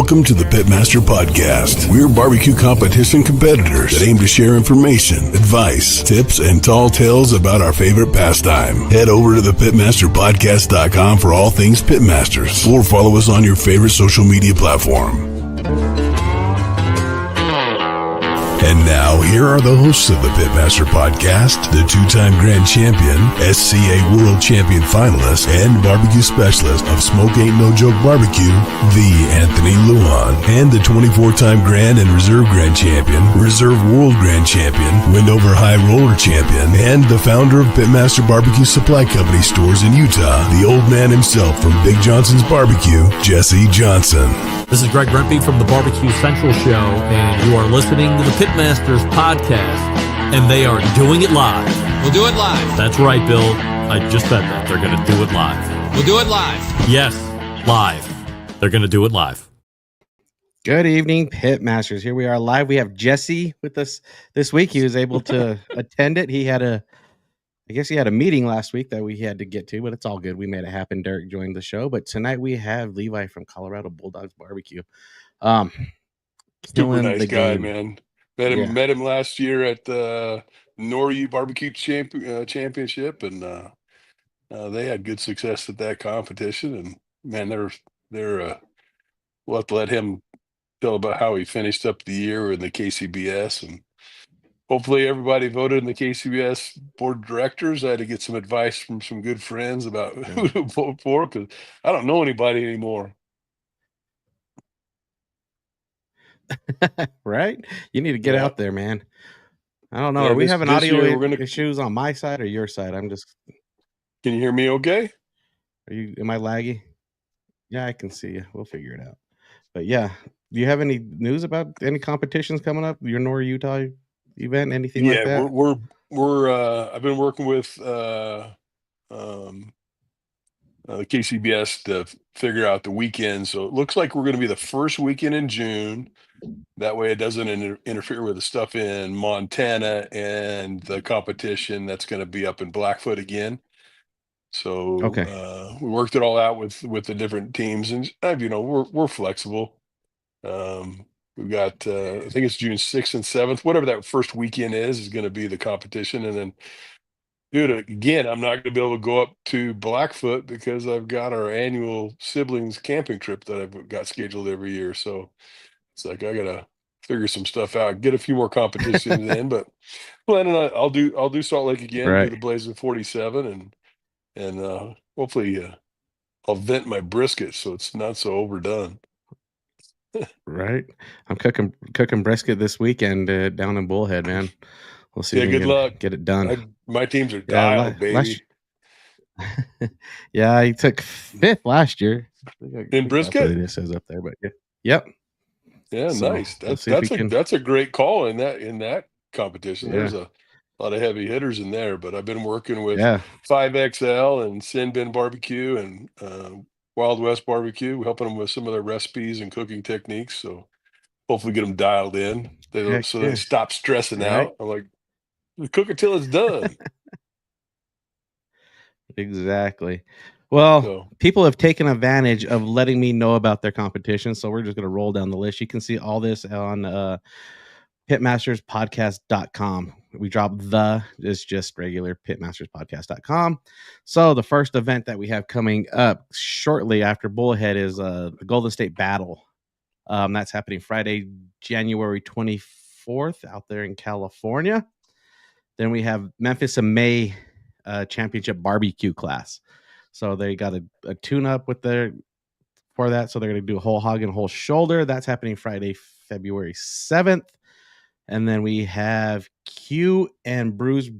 Welcome to the Pitmaster Podcast. We're barbecue competition competitors that aim to share information, advice, tips, and tall tales about our favorite pastime. Head over to thepitmasterpodcast.com for all things Pitmasters, or follow us on your favorite social media platform. And now, here are the hosts of the Pitmaster Podcast, the two-time grand champion, SCA World Champion finalist, and barbecue specialist of Smoke Ain't No Joke Barbecue, the Anthony Lujan, and the 24-time grand and reserve grand champion, reserve world grand champion, Windover High Roller champion, and the founder of Pitmaster Barbecue Supply Company stores in Utah, the old man himself from Big Johnson's Barbecue, Jesse Johnson. This is Greg Rempe from the Barbecue Central Show, and you are listening to the Pitmasters Podcast, and they are doing it live. We'll do it live. That's right, Bill. I just said that. They're going to do it live. We'll do it live. Yes, live. They're going to do it live. Good evening, Pitmasters. Here we are live. We have Jesse with us this week. He was able to attend it. I guess he had a meeting last week that we had to get to, but it's all good. We made it happen. Derek joined the show, but tonight we have Levi from Colorado Bulldawgs BBQ. Super nice guy, man. Met him last year at the Nor'u Barbecue Championship, and they had good success at that competition. And man, they're we'll have to let him tell about how he finished up the year in the KCBS, and hopefully everybody voted in the KCBS board of directors. I had to get some advice from some good friends about who to vote for, because I don't know anybody anymore. Right? You need to get out there, man. I don't know. Are we having audio issues on my side or your side? Can you hear me okay? Am I laggy? Yeah, I can see you. We'll figure it out. But yeah, do you have any news about any competitions coming up? Your North Utah event, anything like that? We're I've been working with the KCBS to figure out the weekend. So it looks like we're going to be the first weekend in June. That way it doesn't interfere with the stuff in Montana and the competition that's going to be up in Blackfoot again. So we worked it all out with the different teams, and we're flexible. We've got I think it's June 6th and 7th, whatever that first weekend is going to be the competition. And then, dude, again, I'm not going to be able to go up to Blackfoot because I've got our annual siblings camping trip that I've got scheduled every year. So it's like I gotta figure some stuff out, get a few more competitions in. But planning on I'll do Salt Lake again, do the Blaze of 47, and hopefully I'll vent my brisket so it's not so overdone. Right. I'm cooking brisket this weekend down in Bullhead, man. We'll see. Yeah, good luck. Get it done. My teams are dialed, baby. Yeah, I took 5th last year. In brisket? It says up there, but yep. Yeah, so nice. That's a great call in that competition. Yeah. There's a lot of heavy hitters in there, but I've been working with 5XL and Sin Bin Barbecue and Wild West Barbecue, helping them with some of their recipes and cooking techniques. So hopefully get them dialed in they stop stressing out. I'm like, cook it till it's done. Exactly. Well, people have taken advantage of letting me know about their competition, so we're just going to roll down the list. You can see all this on pitmasterspodcast.com. We drop it's just regular pitmasterspodcast.com. So the first event that we have coming up shortly after Bullhead is the Golden State Battle. That's happening Friday, January 24th out there in California. Then we have Memphis and May Championship Barbecue class. So they got a tune-up for that. So they're going to do a whole hog and whole shoulder. That's happening Friday, February 7th. And then we have Q and Brews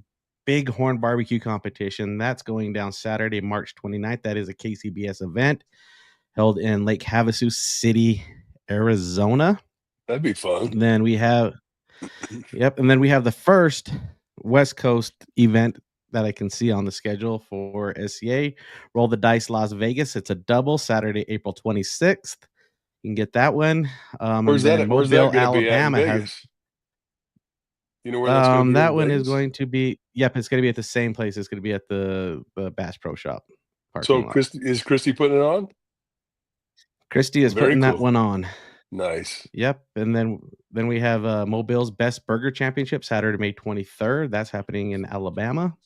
Bighorn Barbecue Competition. That's going down Saturday, March 29th. That is a KCBS event held in Lake Havasu City, Arizona. That'd be fun. And then we have, and then we have the first West Coast event that I can see on the schedule for SCA. Roll the Dice Las Vegas. It's a double, Saturday, April 26th. You can get that one. Where's that going to be at in Vegas? You know where that's going to be? That one is going to be, it's going to be at the same place. It's going to be at the Bass Pro Shop. So is Christy putting it on? Christy is putting that one on. Nice. Yep. And then we have Mobile's Best Burger Championship, Saturday, May 23rd. That's happening in Alabama.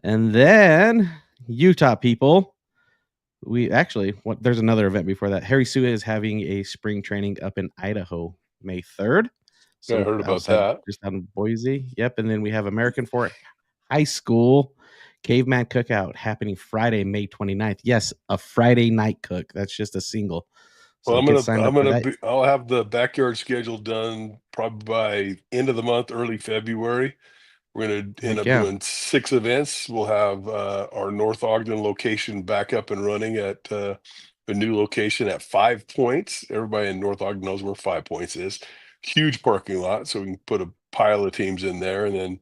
And then Utah people. There's another event before that. Harry Sue is having a spring training up in Idaho, May 3rd. Yeah, I heard about that. Just out in Boise. Yep. And then we have American Fort High School Caveman Cookout happening Friday, May 29th. Yes, a Friday night cook. That's just a single. So Well, I'll have the backyard schedule done probably by end of the month, early February. We're going to end up doing 6 events. We'll have our North Ogden location back up and running at a new location at 5 Points. Everybody in North Ogden knows where 5 Points is. Huge parking lot, so we can put a pile of teams in there. And then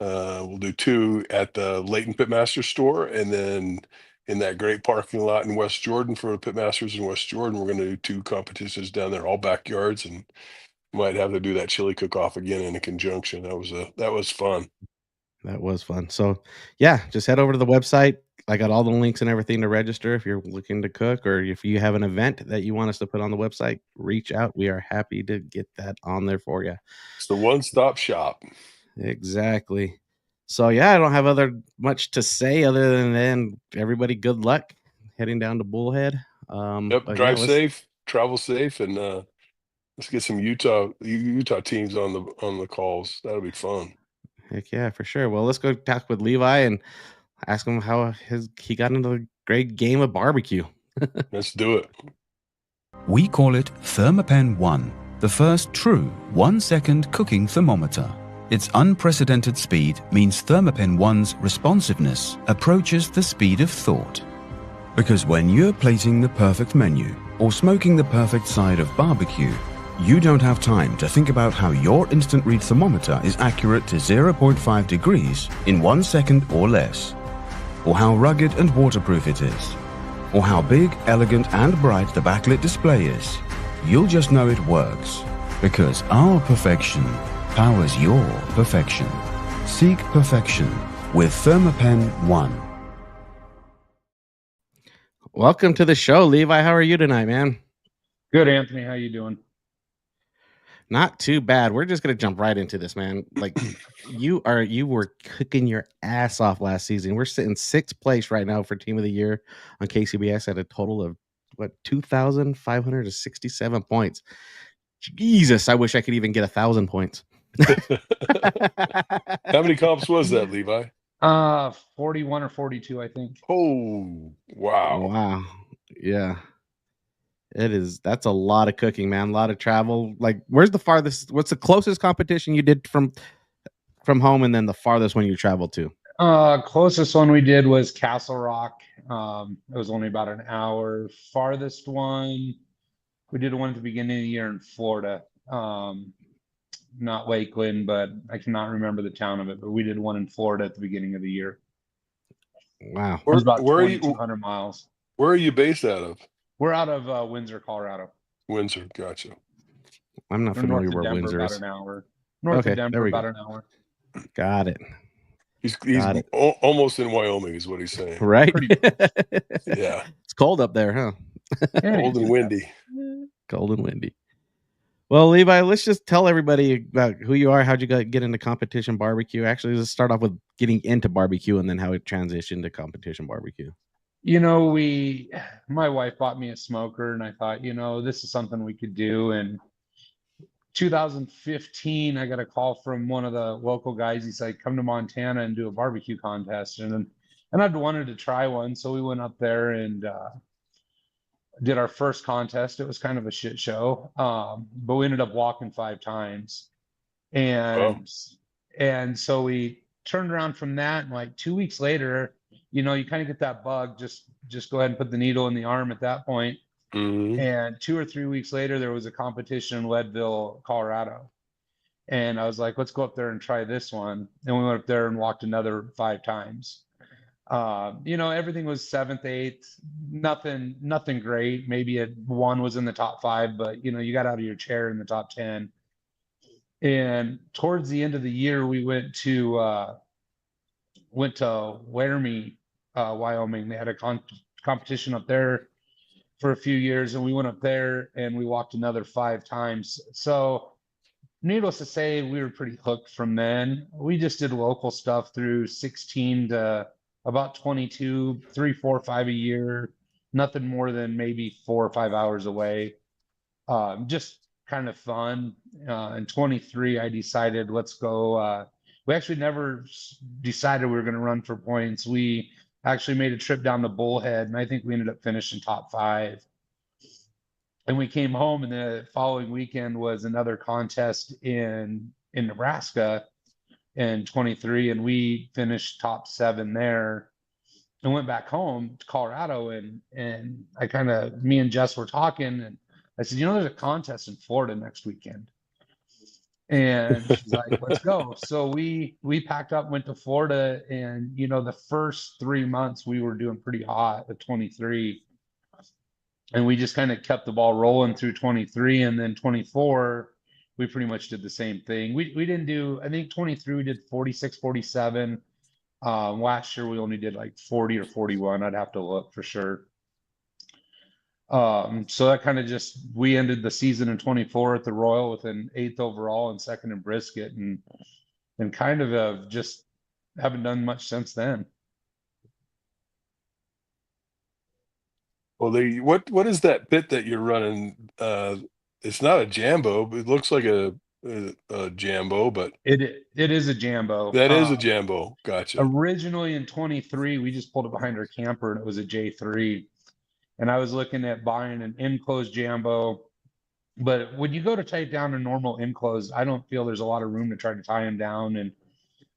we'll do 2 at the Layton Pitmaster store. And then in that great parking lot in West Jordan for the Pitmasters in West Jordan, we're going to do 2 competitions down there, all backyards, and might have to do that chili cook-off again in a conjunction. That was fun. That was fun. So yeah, just head over to the website. I got all the links and everything to register. If you're looking to cook or if you have an event that you want us to put on the website, reach out. We are happy to get that on there for you. It's the one-stop shop. Exactly. So yeah, I don't have much to say other than everybody good luck heading down to Bullhead. Yep, drive safe, travel safe, and let's get some Utah teams on the calls. That'll be fun. Heck yeah, for sure. Well, let's go talk with Levi and ask him how he got into the great game of barbecue. Let's do it. We call it Thermapen 1, the first true 1-second cooking thermometer. Its unprecedented speed means Thermapen 1's responsiveness approaches the speed of thought. Because when you're plating the perfect menu or smoking the perfect side of barbecue, you don't have time to think about how your instant read thermometer is accurate to 0.5 degrees in 1 second or less, or how rugged and waterproof it is, or how big, elegant and bright the backlit display is. You'll just know it works, because our perfection powers your perfection. Seek perfection with Thermapen 1. Welcome to the show, Levi. How are you tonight, man? Good, Anthony. How you doing? Not too bad. We're just gonna jump right into this, man. Like you were cooking your ass off last season. We're sitting 6th place right now for Team of the Year on KCBS at a total of 2,567 points. Jesus, I wish I could even get 1,000 points. How many comps was that, Levi? 41 or 42, I think. Oh, wow. Wow. Yeah. That's a lot of cooking, man. A lot of travel. Like, what's the closest competition you did from home, and then the farthest one you traveled to? Closest one we did was Castle Rock. It was only about an hour. Farthest one, we did one at the beginning of the year in Florida. Not Lakeland, but I cannot remember the town of it, but we did one in Florida at the beginning of the year. Wow. It was about 2,200 miles. Where are you based out of? We're out of Windsor, Colorado. Windsor, gotcha. I'm not familiar where Denver, Windsor is. about an hour. North of Denver, about an hour. Got it. He's almost in Wyoming, is what he's saying. Right? Yeah. It's cold up there, huh? Cold and windy. Cold and windy. Well, Levi, let's just tell everybody about who you are, how'd you get into competition barbecue. Actually, let's start off with getting into barbecue and then how it transitioned to competition barbecue. You know, my wife bought me a smoker, and I thought, this is something we could do. And 2015, I got a call from one of the local guys. He said, come to Montana and do a barbecue contest. And I'd wanted to try one. So we went up there and did our first contest. It was kind of a shit show, but we ended up walking 5 times. And so we turned around from that, and like 2 weeks later, you kind of get that bug, just go ahead and put the needle in the arm at that point. Mm-hmm. And 2 or 3 weeks later, there was a competition in Leadville, Colorado. And I was like, let's go up there and try this one. And we went up there and walked another 5 times. Everything was 7th, 8th, nothing great. Maybe one was in the top 5, but you got out of your chair in the top 10. And towards the end of the year, we went to Laramie, Wyoming. They had a competition up there. for a few years, and we went up there and we walked another 5 times. So needless to say, we were pretty hooked from then. We just did local stuff through 16 to about 22, 3, 4, 5 a year, nothing more than maybe 4 or 5 hours away. Just kind of fun. In 23, I decided let's go. We actually never decided we were going to run for points. We actually made a trip down to Bullhead, and I think we ended up finishing top 5. And we came home, and the following weekend was another contest in Nebraska in 23, and we finished top 7 there. And went back home to Colorado, and I kind of, me and Jess were talking, and I said, there's a contest in Florida next weekend. And she's like, let's go. So we packed up, went to Florida, and the first 3 months we were doing pretty hot at 23. And we just kind of kept the ball rolling through 23, and then 24, we pretty much did the same thing. We didn't do, I think 23, we did 46, 47. Last year we only did like 40 or 41. I'd have to look for sure. So that kind of just, we ended the season in 24 at the Royal with an 8th overall and 2nd in Brisket, and kind of just haven't done much since then. Well, what is that bit that you're running? It's not a Jambo, but it looks like a Jambo, but it is a Jambo. That is a Jambo. Gotcha. Originally in 23, we just pulled it behind our camper, and it was a J3. And I was looking at buying an enclosed Jambo, but when you go to tie down a normal enclosed, I don't feel there's a lot of room to try to tie them down, and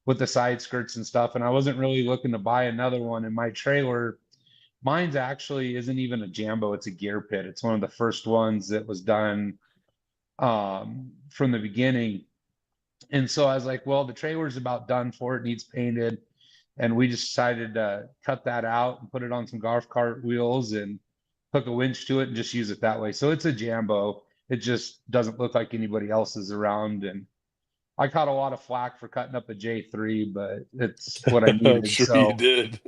with the side skirts and stuff. And I wasn't really looking to buy another one. In my trailer, mine's actually isn't even a Jambo, it's a gear pit. It's one of the first ones that was done from the beginning. And so I was like, well, the trailer's about done for it, needs painted. And we just decided to cut that out and put it on some golf cart wheels and hook a winch to it and just use it that way. So it's a Jambo. It just doesn't look like anybody else's around. And I caught a lot of flack for cutting up a J3, but it's what I needed. I'm sure so you did.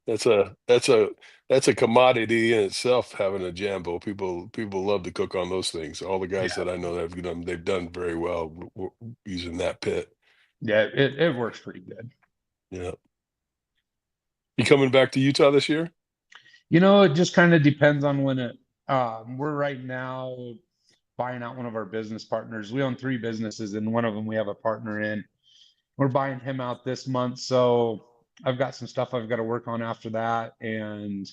That's a commodity in itself, having a Jambo. People love to cook on those things. All the guys that I know that have done, they've done very well using that pit. Yeah, it works pretty good. Yeah. You coming back to Utah this year? It just kind of depends on when it. We're right now buying out one of our business partners. We own 3 businesses, and one of them we have a partner in. We're buying him out this month, so I've got some stuff I've got to work on after that, and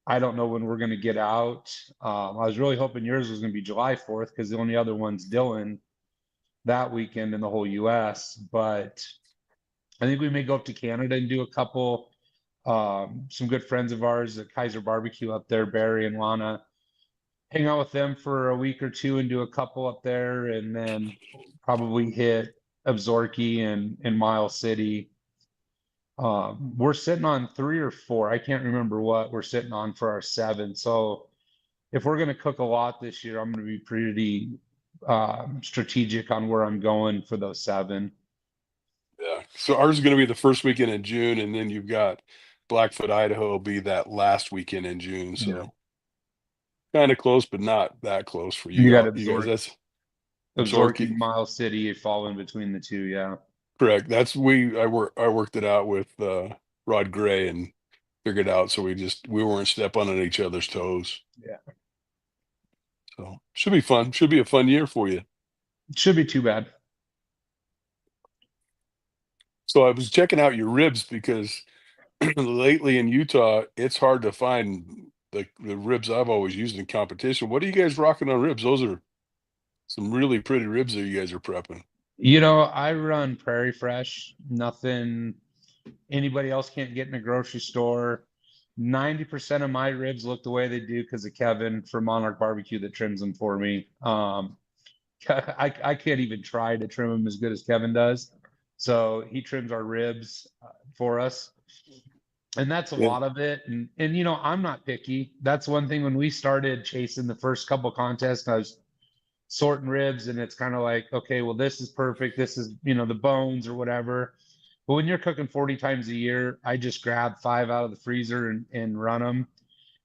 I don't know when we're going to get out. I was really hoping yours was going to be July 4th, because the only other one's Dylan that weekend in the whole US. But I think we may go up to Canada and do a couple. Some good friends of ours at Kaiser Barbecue up there, Barry and Lana, hang out with them for a week or 2 and do a couple up there, and then probably hit Absaroka and Miles City. We're sitting on 3 or 4. I can't remember what we're sitting on for our 7. So if we're going to cook a lot this year, I'm going to be pretty strategic on where I'm going for those 7. Yeah. So ours is going to be the first weekend in June, and then you've got Blackfoot, Idaho will be that last weekend in June. So kind of close, but not that close for you. You got guys. That's Absaroka, Miles City, fall in between the 2. Yeah. Correct. I worked it out with Rod Gray and figured out, so we weren't stepping on each other's toes. Yeah. So should be fun. Should be a fun year for you. Shouldn't be too bad. So I was checking out your ribs, because lately in Utah, it's hard to find the ribs I've always used in competition. What are you guys rocking on ribs? Those are some really pretty ribs that you guys are prepping. I run Prairie Fresh. Nothing anybody else can't get in a grocery store. 90% of my ribs look the way they do because of Kevin from Monarch Barbecue that trims them for me. I can't even try to trim them as good as Kevin does. So he trims our ribs for us. And that's a lot of it. And I'm not picky. That's one thing. When we started chasing the first couple contests, I was sorting ribs, and it's kind of like, okay, well, this is perfect. This is, the bones or whatever. But when you're cooking 40 times a year, I just grab 5 out of the freezer and run them.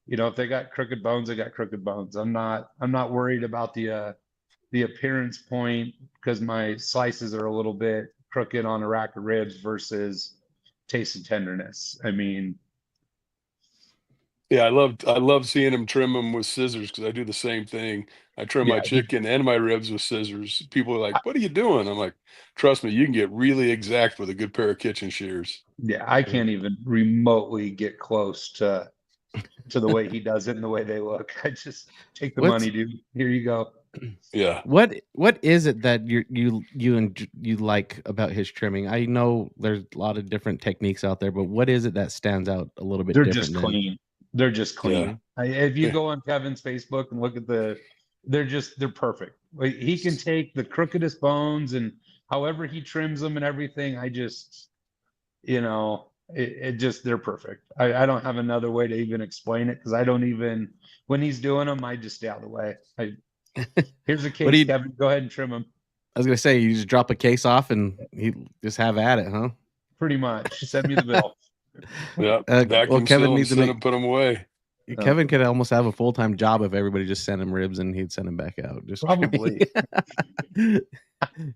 You know, if they got crooked bones, they got crooked bones. I'm not worried about the appearance point because my slices are a little bit crooked on a rack of ribs versus taste and tenderness. I mean, Yeah, I love seeing them trim them with scissors because I do the same thing. I trim my yeah, chicken and my ribs with scissors. People are like, "What are you doing?" I'm like, "Trust me, you can get really exact with a good pair of kitchen shears." yeah, I can't even remotely get close to the way he does it and the way they look. I just take the What's money, dude. Here you go. Yeah. what is it that you like about his trimming? I know there's a lot of different techniques out there, but what is it that stands out a little bit They're different just than? clean. They're just Yeah. clean. If you Yeah. go on Kevin's Facebook and look at they're perfect. Like, he can take the crookedest bones and however he trims them and everything. I just, you know, it just, they're perfect. I don't have another way to even explain it because I don't even, when he's doing them, I just stay out of the way. Here's a What do case, you? Kevin. Go ahead and trim them. I was gonna say you just drop a case off and he just have at it, huh? Pretty much. Send me the bill. Yeah. Well, Vacuum Kevin seal them, needs to send make. them, put them away. Kevin could almost have a full-time job if everybody just sent him ribs and he'd send them back out. Just Probably. You're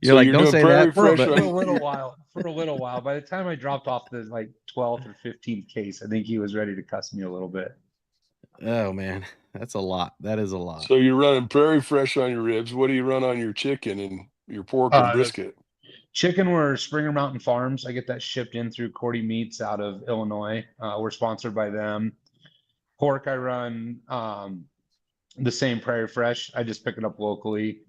So like, you're don't doing say prairie that. For, fresh But for a little while. For a little while. By the time I dropped off the like 12th or 15th case, I think he was ready to cuss me a little bit. oh man, that's a lot. That is a lot. So you're running prairie fresh on your ribs. What do you run on your chicken and your pork and Uh, brisket? Chicken, we're Springer Mountain Farms. I get that shipped in through Cordy Meats out of Illinois. We're sponsored by them. Pork, I run the same Prairie Fresh. I just pick it up locally.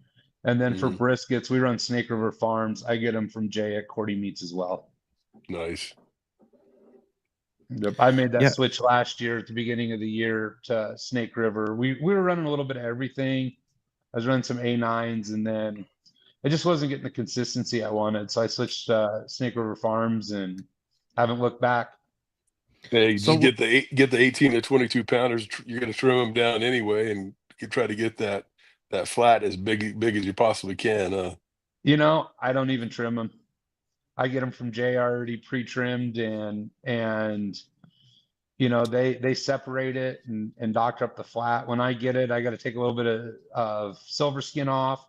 And then for Mhm. briskets, we run Snake River Farms. I get them from Jay at Cordy Meats as well. Nice. Yep, I made that Yeah. switch last year at the beginning of the year to Snake River. We were running a little bit of everything. I was running some A9s and then I just wasn't getting the consistency I wanted. So I switched to Snake River Farms and haven't looked back. Hey, So just get the 18 to 22 pounders. You're going to trim them down anyway, and you try to get that flat as big as you possibly can. You know, I don't even trim them. I get them from Jay already pre-trimmed and you know they separate it and doctor up the flat. When I get it, I got to take a little bit of silver skin off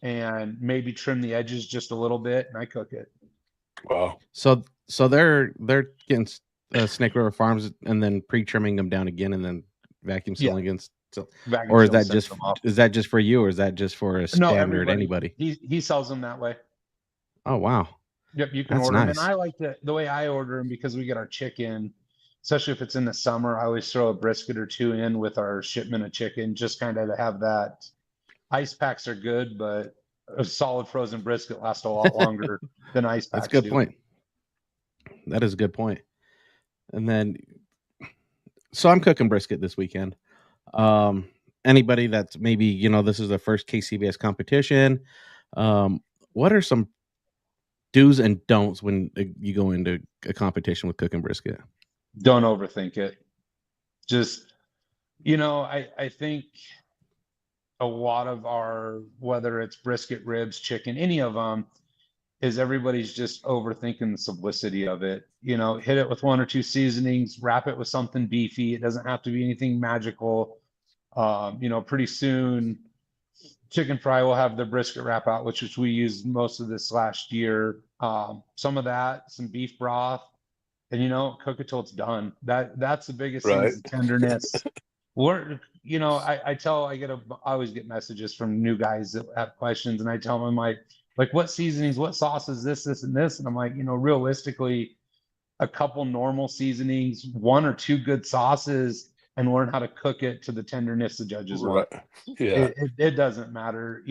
and maybe trim the edges just a little bit, and I cook it. Wow. so they're getting Snake River Farms and then pre-trimming them down again and then vacuum sealing against. So, Vacuum or is seal that sends just them off. for you, or is that just for a No, standard everybody. anybody? He sells them that way. Oh wow, Yep, you can that's order them. nice. And I like the way I order them because we get our chicken, especially if it's in the summer. I always throw a brisket or two in with our shipment of chicken, just kind of to have that. Ice packs are good, but a solid frozen brisket lasts a lot longer than ice packs. That's a good do. point. That is a good point. And then, so I'm cooking brisket this weekend. Anybody that's maybe, this is the first KCBS competition. What are some do's and don'ts when you go into a competition with cooking brisket? Don't overthink it. Just, I think a lot of our, whether it's brisket, ribs, chicken, any of them, is everybody's just overthinking the simplicity of it. Hit it with 1 or 2 seasonings, wrap it with something beefy. It doesn't have to be anything magical. Pretty soon, chicken fry will have the brisket wrap out, which we used most of this last year. Some of that, some beef broth, and cook it till it's done. That's the biggest thing Right. is the tenderness. I always get messages from new guys that have questions, and I tell them, I'm like what seasonings, what sauces, this, and this, and I'm like, realistically, a couple normal seasonings, 1 or 2 good sauces, and learn how to cook it to the tenderness the judges want. Right. Yeah. It doesn't matter,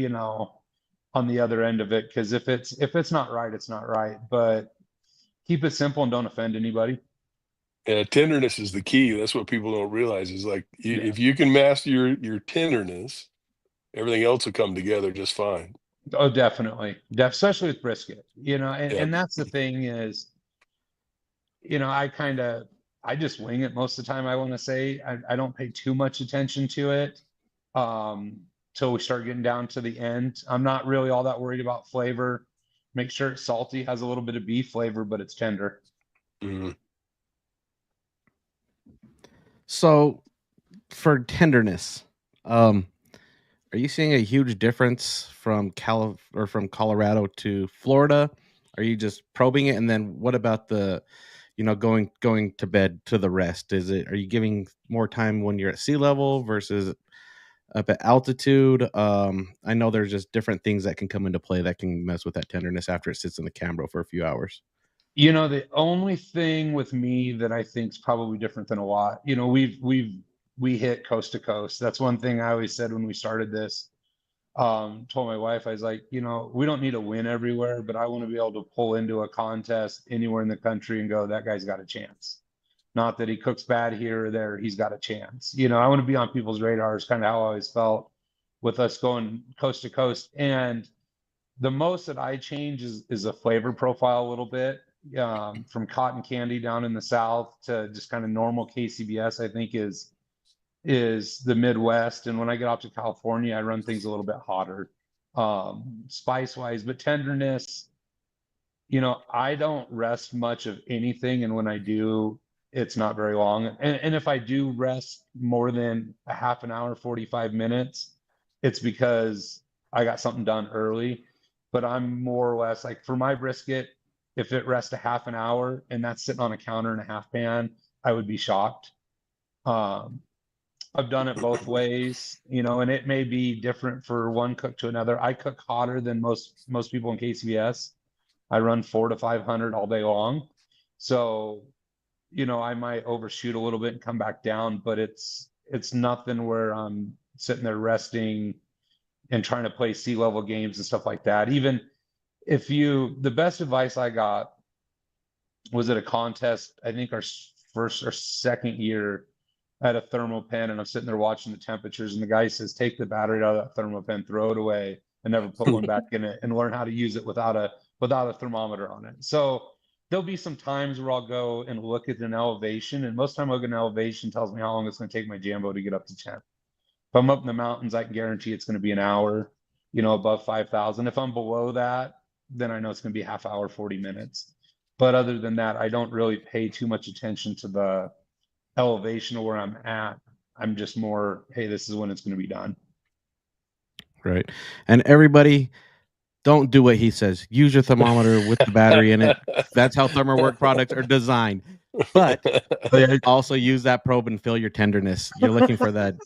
on the other end of it, because if it's not right, it's not right. But keep it simple and don't offend anybody. Yeah, tenderness is the key. That's what people don't realize is like Yeah. if you can master your tenderness, everything else will come together just fine. Oh, definitely. Especially with brisket, and Yep. that's the thing is, I just wing it most of the time. I want to say I don't pay too much attention to it till we start getting down to the end. I'm not really all that worried about flavor. Make sure it's salty, has a little bit of beef flavor, but it's tender. Mhm. So for tenderness, are you seeing a huge difference from from Colorado to Florida? Are you just probing it? And then what about the, going to bed to the rest? Are you giving more time when you're at sea level versus up at altitude? I know there's just different things that can come into play that can mess with that tenderness after it sits in the cambro for a few hours. The only thing with me that I think is probably different than a lot, we hit coast to coast. That's one thing I always said when we started this. Told my wife, I was like, we don't need to win everywhere, but I want to be able to pull into a contest anywhere in the country and go, that guy's got a chance. Not that he cooks bad here or there, he's got a chance. I want to be on people's radars, kind of how I always felt with us going coast to coast. And the most that I change is a flavor profile a little bit. From cotton candy down in the South to just kind of normal KCBS, I think is the Midwest. And when I get out to California, I run things a little bit hotter, spice wise, but tenderness, I don't rest much of anything. And when I do, it's not very long. And if I do rest more than a half an hour, 45 minutes, it's because I got something done early. But I'm more or less like, for my brisket, if it rests a half an hour and that's sitting on a counter in a half pan, I would be shocked. I've done it both ways, and it may be different for one cook to another. I cook hotter than most people in KCBS. I run 400 to 500 all day long. So, I might overshoot a little bit and come back down, but it's nothing where I'm sitting there resting and trying to play sea level games and stuff like that. Even the best advice I got was at a contest, I think our first or second year at a thermal pen, and I'm sitting there watching the temperatures, and the guy says, take the battery out of that thermal pen, throw it away, and never put one back in it, and learn how to use it without a thermometer on it. So there'll be some times where I'll go and look at an elevation, and most time I'll get an elevation tells me how long it's going to take my Jambo to get up to 10. If I'm up in the mountains, I can guarantee it's going to be an hour, above 5,000. If I'm below that, then I know it's going to be half hour, 40 minutes. But other than that, I don't really pay too much attention to the elevation of where I'm at. I'm just more, hey, this is when it's going to be done. Right. And everybody, don't do what he says. Use your thermometer with the battery in it. That's how ThermoWork products are designed. But also use that probe and feel your tenderness. You're looking for that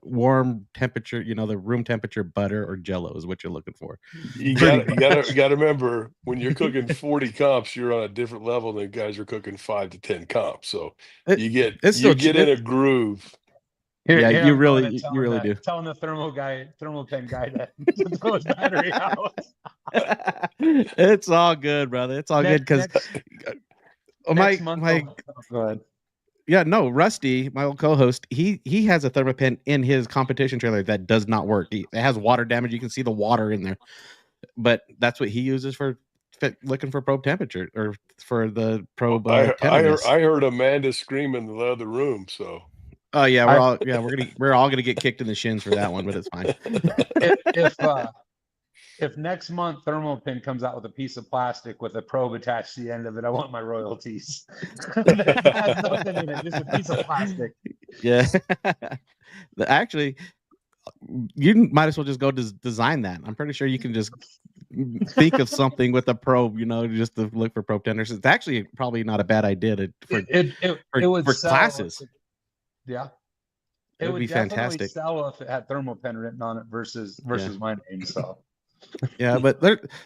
warm temperature, the room temperature butter or Jello is what you're looking for. You gotta remember, when you're cooking 40 comps, you're on a different level than guys are cooking 5 to 10 comps. So you get in a groove. You really do. Telling the thermal pen guy to throw his battery out. It's all good, brother. It's all good because go ahead. Yeah, no, Rusty, my old co-host, he has a thermopen in his competition trailer that does not work. It has water damage. You can see the water in there, but that's what he uses for looking for probe temperature or for the probe. I heard Amanda scream in the other room. So. Oh yeah, we're all gonna get kicked in the shins for that one, but it's fine. If next month Thermopin comes out with a piece of plastic with a probe attached to the end of it, I want my royalties. That has nothing in it, just a piece of plastic. Yeah. Actually, you might as well just go design that. I'm pretty sure you can just think of something with a probe, just to look for probe tenders. It's actually probably not a bad idea for classes. Yeah, it would be fantastic. Sell if it had Thermopen written on it versus my name. So yeah, but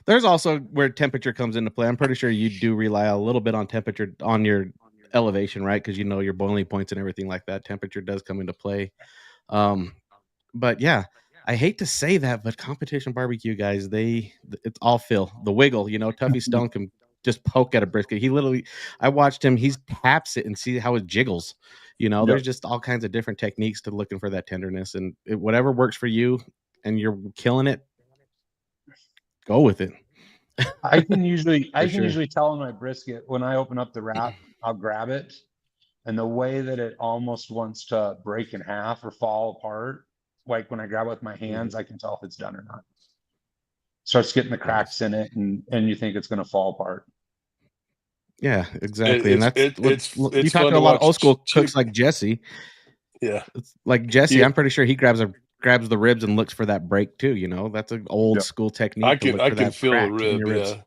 there's also where temperature comes into play. I'm pretty sure you do rely a little bit on temperature on your elevation, right? Because your boiling points and everything like that. Temperature does come into play. But yeah, I hate to say that, but competition barbecue guys, it's all feel the wiggle. Tuffy Stone can just poke at a brisket. I watched him. He taps it and see how it jiggles. There's just all kinds of different techniques to looking for that tenderness, and whatever works for you, and you're killing it, go with it. I can usually tell in my brisket when I open up the wrap, I'll grab it, and the way that it almost wants to break in half or fall apart, like when I grab it with my hands, I can tell if it's done or not. starts getting the cracks in it, and you think it's going to fall apart. Yeah, exactly. And that's you it's talk fun to a to lot of watch old school cooks like Jesse. Yeah. It's like Jesse, Yeah. I'm pretty sure he grabs the ribs and looks for that break too. You know, that's an old school technique to look I for can that feel the crack in rib, your ribs. yeah.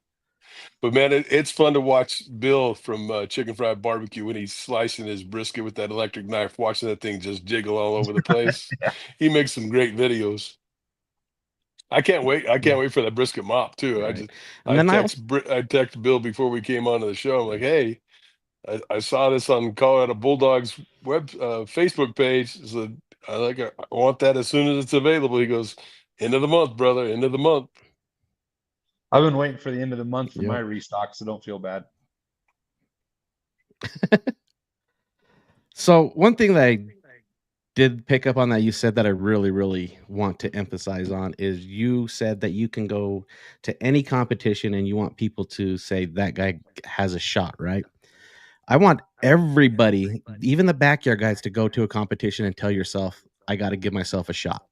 But man, it's fun to watch Bill from Chicken Fried Barbecue when he's slicing his brisket with that electric knife, watching that thing just jiggle all over the place. He makes some great videos. I can't wait. I can't wait for that brisket mop too. Right. And then I text Bill before we came onto the show. I'm like, hey, I saw this on Colorado Bulldawgs Facebook page. So I want that as soon as it's available. He goes, end of the month, brother, end of the month. I've been waiting for the end of the month for Yep. my restock, so don't feel bad. So one thing that I did pick up on that you said that I really, really want to emphasize on is you said that you can go to any competition and you want people to say that guy has a shot, right? I want everybody, even the backyard guys, to go to a competition and tell yourself, I got to give myself a shot.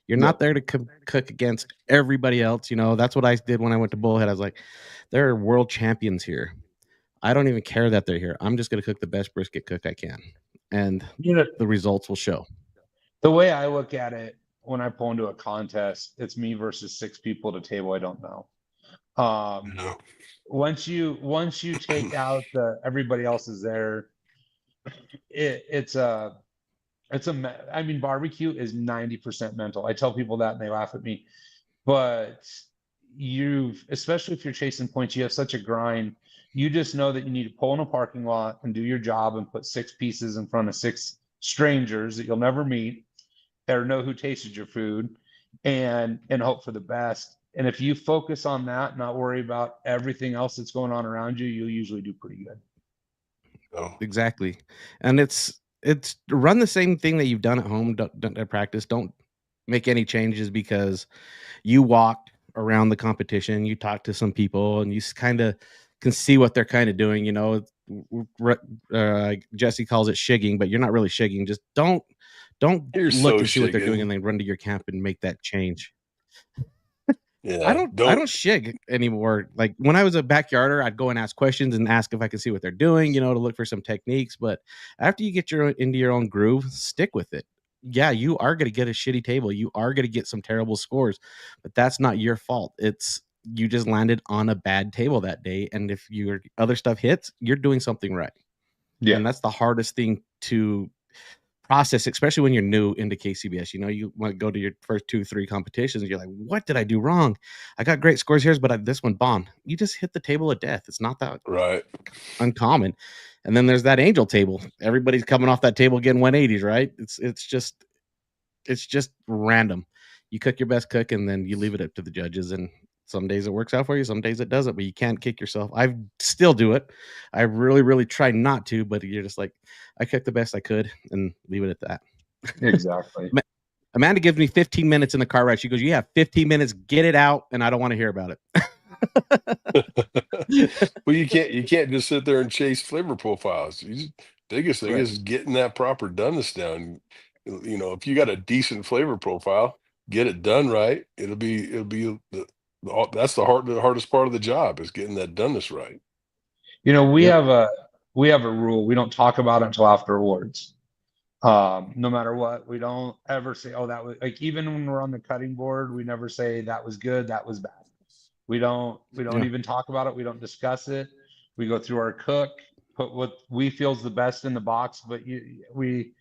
You're not there to cook against everybody else. You know, that's what I did when I went to Bullhead. I was like, there are world champions here. I don't even care that they're here. I'm just going to cook the best brisket cook I can. And the results will show. The way I look at it, when I pull into a contest, it's me versus 6 people at a table I don't know. No. Once you take out everybody else is there, I mean, barbecue is 90% mental. I tell people that and they laugh at me, but especially if you're chasing points, you have such a grind. You just know that you need to pull in a parking lot and do your job and put 6 pieces in front of 6 strangers that you'll never meet or know who tasted your food, and hope for the best. And if you focus on that, not worry about everything else that's going on around you, you'll usually do pretty good. Oh. Exactly. And it's run the same thing that you've done at home. Don't at practice. Don't make any changes because you walked around the competition, you talked to some people, and you kind of can see what they're kind of doing. You know, Jesse calls it shigging, but you're not really shigging. Just don't You're look so and see what they're doing shigging. and then run to your camp and make that change. Yeah, I don't shig anymore. Like when I was a backyarder, I'd go and ask questions and ask if I could see what they're doing, you know, to look for some techniques. But after you get into your own groove, stick with it. Yeah, you are going to get a shitty table. You are going to get some terrible scores, but that's not your fault. It's you just landed on a bad table that day. And if your other stuff hits, you're doing something right. Yeah. And that's the hardest thing to process, especially when you're new into KCBS. You know, you want to go to your first 2-3 competitions and you're like, what did I do wrong? I got great scores here, but this one bombed. You just hit the table of death. It's not that uncommon. And then there's that angel table. Everybody's coming off that table getting 180s, right? It's just random. You cook your best cook and then you leave it up to the judges, and some days it works out for you, some days it doesn't, but you can't kick yourself. I still do it. I really, really try not to, but you're just like, I cooked the best I could and leave it at that. Exactly. Amanda gives me 15 minutes in the car ride. She goes, you have 15 minutes, get it out, and I don't want to hear about it. Well, you can't just sit there and chase flavor profiles. Biggest thing is getting that proper doneness down. You know, if you got a decent flavor profile, get it done right. It'll be that's the hardest part of the job is getting that doneness right. You know, we have a rule. We don't talk about it until after awards. No matter what, we don't ever say, oh, that was like, even when we're on the cutting board, we never say that was good, that was bad. We don't even talk about it. We don't discuss it. We go through our cook, put what we feel is the best in the box, but we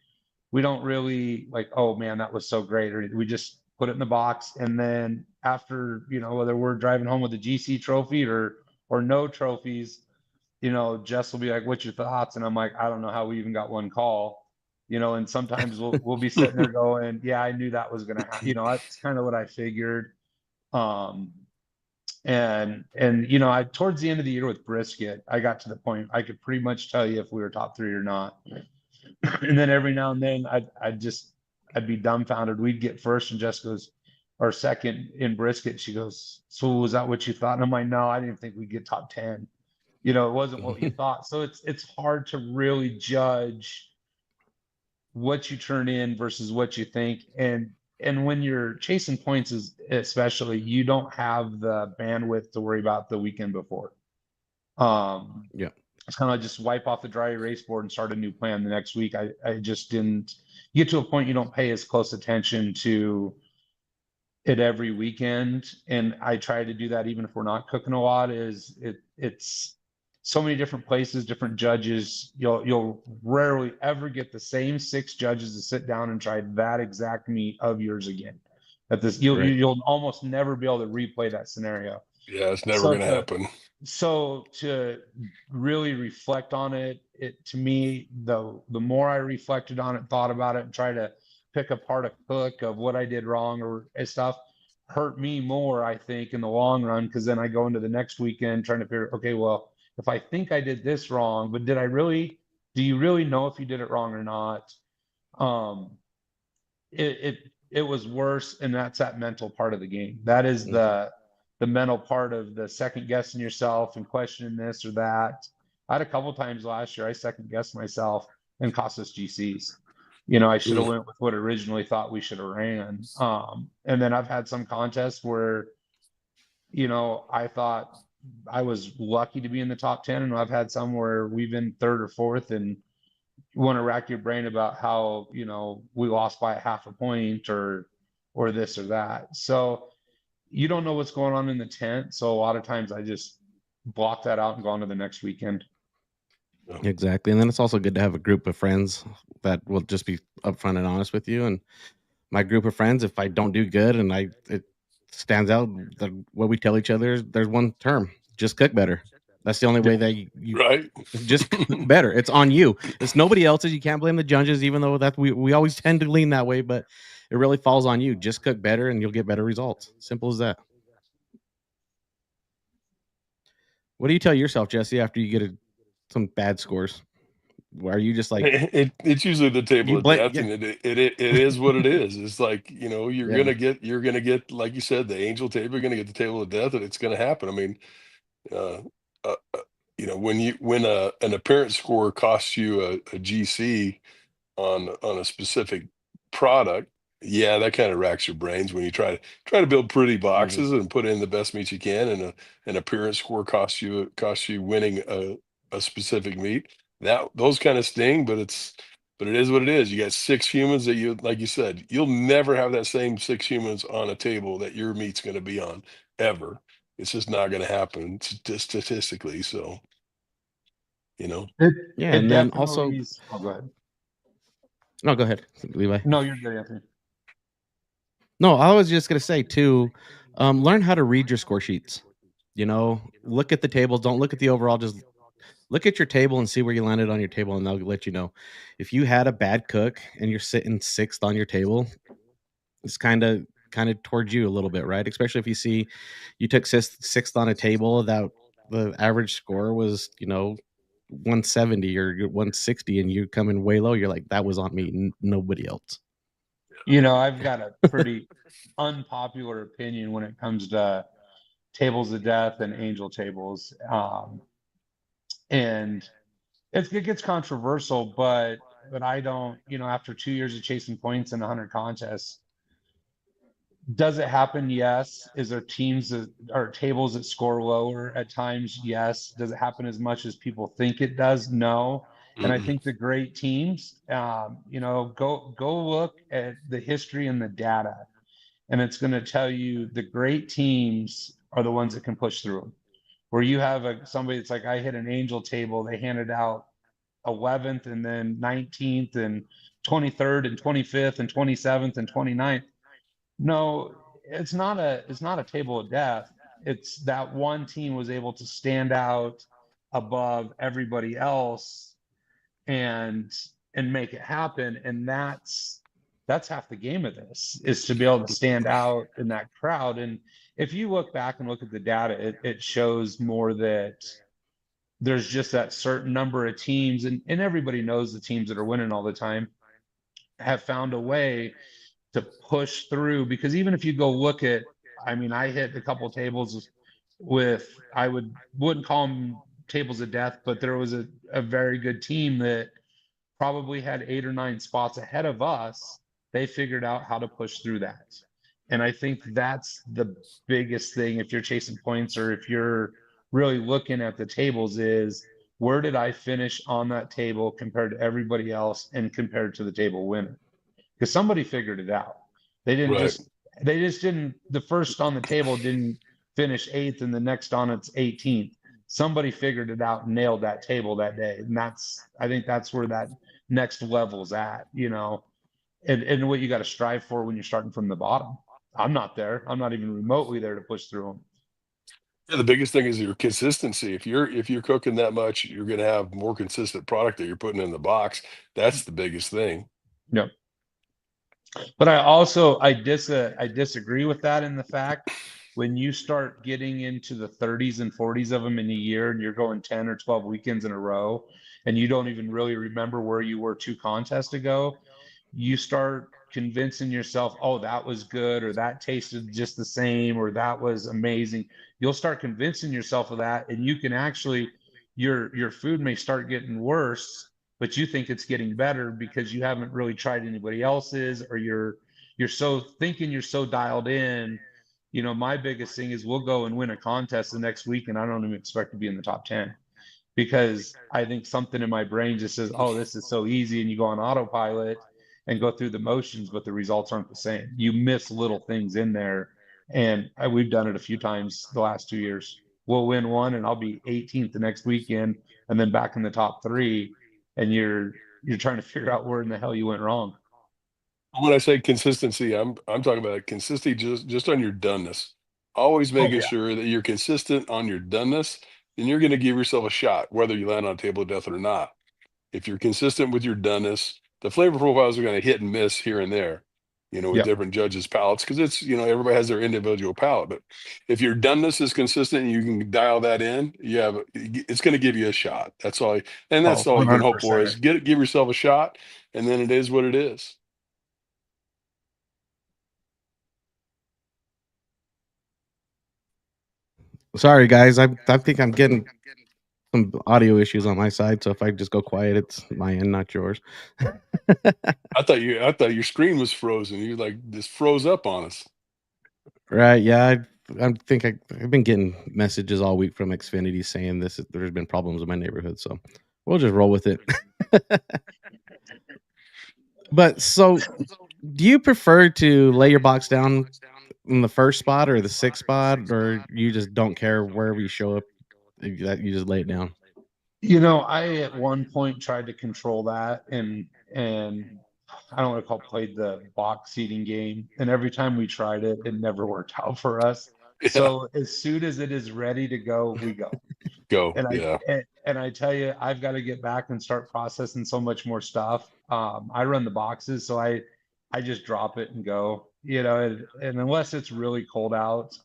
don't really like, oh man, that was so great. Or we just put it in the box. And then after, you know, whether we're driving home with a GC trophy or no trophies, you know, Jess will be like, what's your thoughts? And I'm like, I don't know how we even got one call, you know, and sometimes we'll be sitting there going, yeah, I knew that was going to happen. You know, that's kind of what I figured. And you know, towards the end of the year with brisket, I got to the point I could pretty much tell you if we were top 3 or not. And then every now and then I'd be dumbfounded. We'd get first and Jess goes, or second in brisket. She goes, so was that what you thought? And I'm like, no, I didn't think we'd get top 10. You know, it wasn't what you thought. So it's hard to really judge what you turn in versus what you think. And and when you're chasing points, especially, you don't have the bandwidth to worry about the weekend before. Yeah. It's kind of like just wipe off the dry erase board and start a new plan the next week. I just didn't get to a point you don't pay as close attention to it every weekend. And I try to do that even if we're not cooking a lot. It's so many different places, different judges. You'll rarely ever get the same 6 judges to sit down and try that exact meat of yours again. You'll almost never be able to replay that scenario. Yeah, it's never going to happen. So to really reflect on it, to me, the more I reflected on it, thought about it, and tried to pick apart a cook of what I did wrong or stuff, hurt me more, I think, in the long run, because then I go into the next weekend trying to figure, okay, well, if I think I did this wrong, but do you really know if you did it wrong or not? It was worse, and that's that mental part of the game. That is the mental part of the second guessing yourself and questioning this or that. I had a couple times last year I second guessed myself and cost us GCs. I should have went with what I originally thought we should have ran. And then I've had some contests where, I thought I was lucky to be in the top 10, and I've had some where we've been third or fourth, and you want to rack your brain about how, we lost by half a point or this or that. So you don't know what's going on in the tent. So a lot of times I just block that out and go on to the next weekend. Exactly. And then it's also good to have a group of friends that will just be upfront and honest with you. And my group of friends, if I don't do good and it stands out, what we tell each other, there's one term: just cook better. That's the only way that you right. Just cook better. It's on you. It's nobody else's. You can't blame the judges, even though that we always tend to lean that way, but it really falls on you. Just cook better and you'll get better results. Simple as that. What do you tell yourself, Jesse, after you get some bad scores? Are you just like it's usually the table of death, and it is what it is. It's like, you're gonna get, like you said, the angel table. You're gonna get the table of death, and it's gonna happen. I mean, when an appearance score costs you a GC on a specific product, yeah, that kind of racks your brains when you try to build pretty boxes and put in the best meat you can, and an appearance score costs you winning a specific meat. Those kind of sting, but it is what it is. You got 6 humans that like you said, you'll never have that same 6 humans on a table that your meat's going to be on ever. It's just not going to happen statistically. So, and then also, go ahead. No, go ahead, Levi. No, you're good, Anthony. No, I was just going to say too, learn how to read your score sheets. Look at the tables. Don't look at the overall. Just look at your table and see where you landed on your table, and they'll let you know. If you had a bad cook and you're sitting 6th on your table, it's kind of towards you a little bit, right? Especially if you see you took 6th on a table that the average score was, 170 or 160, and you come in way low. You're like, that was on me, nobody else. I've got a pretty unpopular opinion when it comes to tables of death and angel tables. And it gets controversial, but I don't, after 2 years of chasing points in 100 contests, does it happen? Yes. Is there teams or tables that score lower at times? Yes. Does it happen as much as people think it does? No. And I think the great teams, go look at the history and the data, and it's going to tell you the great teams are the ones that can push through them. Where you have somebody that's like, I hit an angel table, they handed out 11th and then 19th and 23rd and 25th and 27th and 29th. No, it's not a table of death. It's that one team was able to stand out above everybody else and make it happen. And that's half the game of this, is to be able to stand out in that crowd. And if you look back and look at the data, it shows more that there's just that certain number of teams, and everybody knows the teams that are winning all the time have found a way to push through. Because even if you go look at, I hit a couple tables with, I wouldn't call them tables of death, but there was a very good team that probably had 8 or 9 spots ahead of us they figured out how to push through that. And I think that's the biggest thing if you're chasing points or if you're really looking at the tables is where did I finish on that table compared to everybody else and compared to the table winner? Because somebody figured it out. They didn't Right. they just didn't, the first on the table didn't finish 8th and the next on its 18th. Somebody figured it out and nailed that table that day. And I think that's where that next level's at, you know, and what you got to strive for when you're starting from the bottom. I'm not there. I'm not even remotely there to push through them. Yeah, the biggest thing is your consistency. If you're cooking that much, you're going to have more consistent product that you're putting in the box. That's the biggest thing. Yep. But I disagree with that in the fact when you start getting into the 30s and 40s of them in a year and you're going 10 or 12 weekends in a row and you don't even really remember where you were 2 contests ago, you start convincing yourself, oh, that was good, or that tasted just the same, or that was amazing. You'll start convincing yourself of that, and you can actually, your food may start getting worse, but you think it's getting better because you haven't really tried anybody else's, or you're so thinking you're so dialed in. You know, my biggest thing is we'll go and win a contest the next week, and I don't even expect to be in the top 10 because I think something in my brain just says, oh, this is so easy, and you go on autopilot and go through the motions, but the results aren't the same. You miss little things in there. And we've done it a few times the last 2 years. We'll win one and I'll be 18th the next weekend and then back in the top 3. And you're trying to figure out where in the hell you went wrong. When I say consistency, I'm talking about consistency just on your doneness. Always making sure that you're consistent on your doneness, and you're going to give yourself a shot, whether you land on a table of death or not. If you're consistent with your doneness, the flavor profiles are going to hit and miss here and there, you know, with different judges' palates, because it's, you know, everybody has their individual palate. But if your doneness is consistent and you can dial that in, it's going to give you a shot. That's all, that's all you can hope for is give yourself a shot, and then it is what it is. Sorry, guys. I think I'm getting some audio issues on my side, so if I just go quiet, it's my end, not yours. I thought your screen was frozen. You like just froze up on us. Right? Yeah, I've been getting messages all week from Xfinity saying there's been problems in my neighborhood, so we'll just roll with it. But so, do you prefer to lay your box down in the first spot or the 6th spot, or you just don't care wherever you show up? That you just lay it down. You know, I at one point tried to control that, and I don't want to played the box seating game. And every time we tried it, it never worked out for us. Yeah. So as soon as it is ready to go, we go. And I tell you, I've got to get back and start processing so much more stuff. I run the boxes, so I just drop it and go. You know, and unless it's really cold out.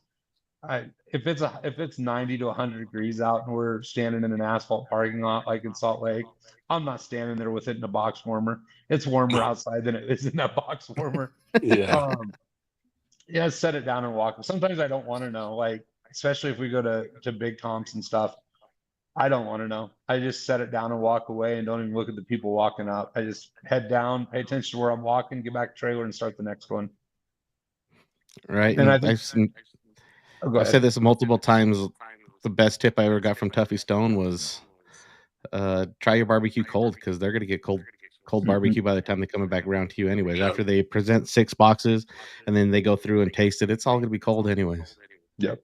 If it's 90 to 100 degrees out and we're standing in an asphalt parking lot like in Salt Lake, I'm not standing there with it in a box warmer. It's warmer outside than it is in that box warmer. Set it down and walk. Sometimes I don't want to know, like, especially if we go to big comps and stuff. I don't want to know. I just set it down and walk away and don't even look at the people walking up. I just head down, pay attention to where I'm walking, get back to trailer and start the next one. Right. And I've said this multiple times. The best tip I ever got from Tuffy Stone was try your barbecue cold, because they're going to get cold barbecue by the time they come back around to you anyways. After they present 6 boxes and then they go through and taste it, it's all going to be cold anyways. Yep.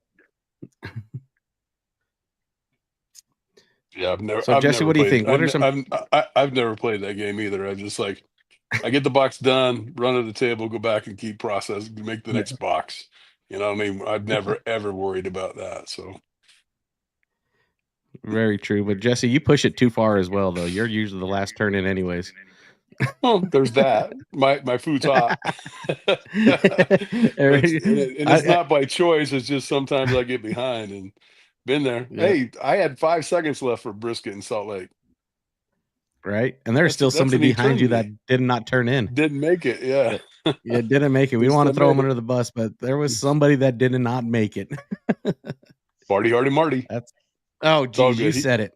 Yeah, Jesse, what do you think? I've never played that game either. I'm just like, I get the box done, run to the table, go back and keep processing, make the next box. You know what I mean? I've never ever worried about that. So very true. But Jesse, you push it too far as well, though. You're usually the last turn in anyways. Well, there's that. My food's hot. It's not by choice. It's just sometimes I get behind and been there. Yeah. Hey, I had 5 seconds left for brisket in Salt Lake. Right. And there's still somebody behind you that did not turn in. Didn't make it. Yeah. Yeah, didn't make it. We don't want to throw him under the bus, but there was somebody that did not make it. Party hardy Marty. Geez, you said it.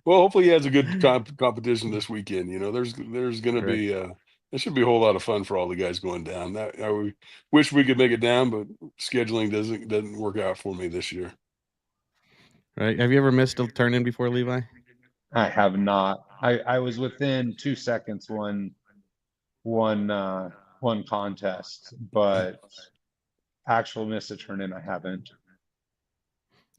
Well, hopefully he has a good competition this weekend. You know, there's going to be It should be a whole lot of fun for all the guys going down. I wish we could make it down, but scheduling doesn't work out for me this year. Right? Have you ever missed a turn in before, Levi? I have not. I was within 2 seconds one contest, but actual miss a turn in, I haven't.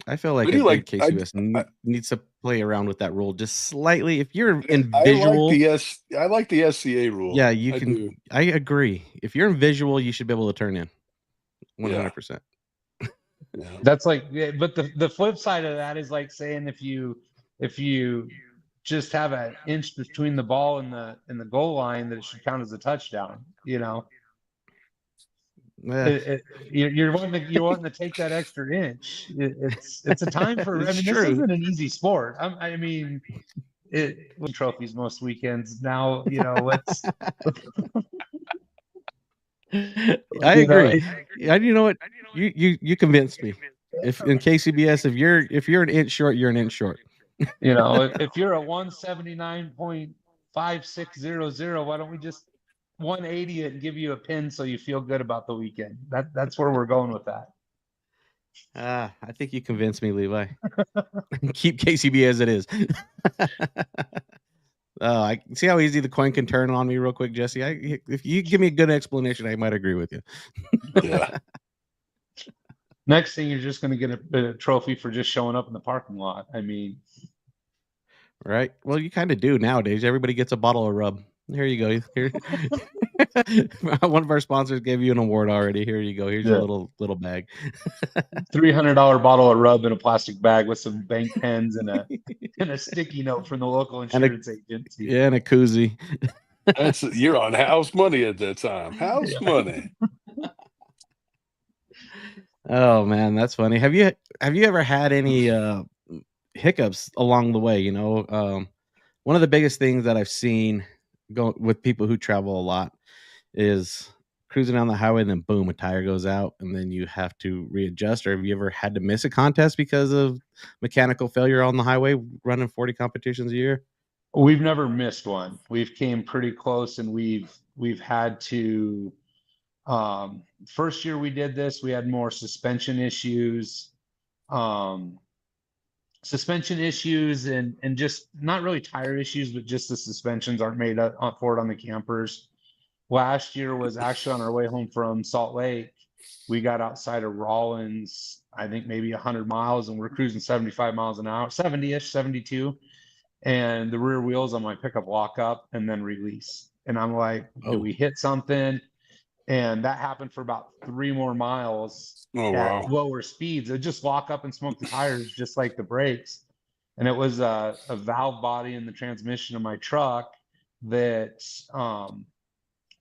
I feel like KCBS needs to play around with that rule just slightly. If you're in visual, I like the SCA rule. Yeah, you can. I agree. If you're in visual, you should be able to turn in 100%. Yeah. That's like, but the flip side of that is like saying if you just have an inch between the ball and the goal line, that it should count as a touchdown. You know, you're wanting to take that extra inch. It's a time for. I mean, this isn't an easy sport. I mean, trophies most weekends now. You know, let's. I agree. You know what? You convinced me. If in KCBS, if you're an inch short, you're an inch short. You know, if you're a 179.5600, why don't we just 180 it and give you a pin so you feel good about the weekend? That's where we're going with that. I think you convinced me, Levi. Keep KCB as it is. I see how easy the coin can turn on me real quick, Jesse. If you give me a good explanation, I might agree with you. Yeah. Next thing, you're just going to get a trophy for just showing up in the parking lot. I mean, right? Well, you kind of do nowadays. Everybody gets a bottle of rub. Here you go. Here. One of our sponsors gave you an award already. Here you go. Here's your little bag. $300 bottle of rub in a plastic bag with some bank pens and a sticky note from the local insurance agency. Yeah, and a koozie. You're on house money at that time. House money. Oh man, that's funny. Have you ever had any hiccups along the way? You know, one of the biggest things that I've seen go with people who travel a lot is cruising down the highway and then boom, a tire goes out and then you have to readjust. Or have you ever had to miss a contest because of mechanical failure on the highway running 40 competitions a year? We've never missed one. We've came pretty close, and we've had to. First year we did this, we had more suspension issues, and just not really tire issues, but just the suspensions aren't made up for it on the campers. Last year was actually on our way home from Salt Lake. We got outside of Rawlins, I think maybe 100 miles, and we're cruising 75 miles an hour, 70-ish, 72. And the rear wheels on my pickup lock up and then release. And I'm like, did we hit something? And that happened for about 3 more miles at lower speeds. It just lock up and smoke the tires, just like the brakes. And it was a valve body in the transmission of my truck that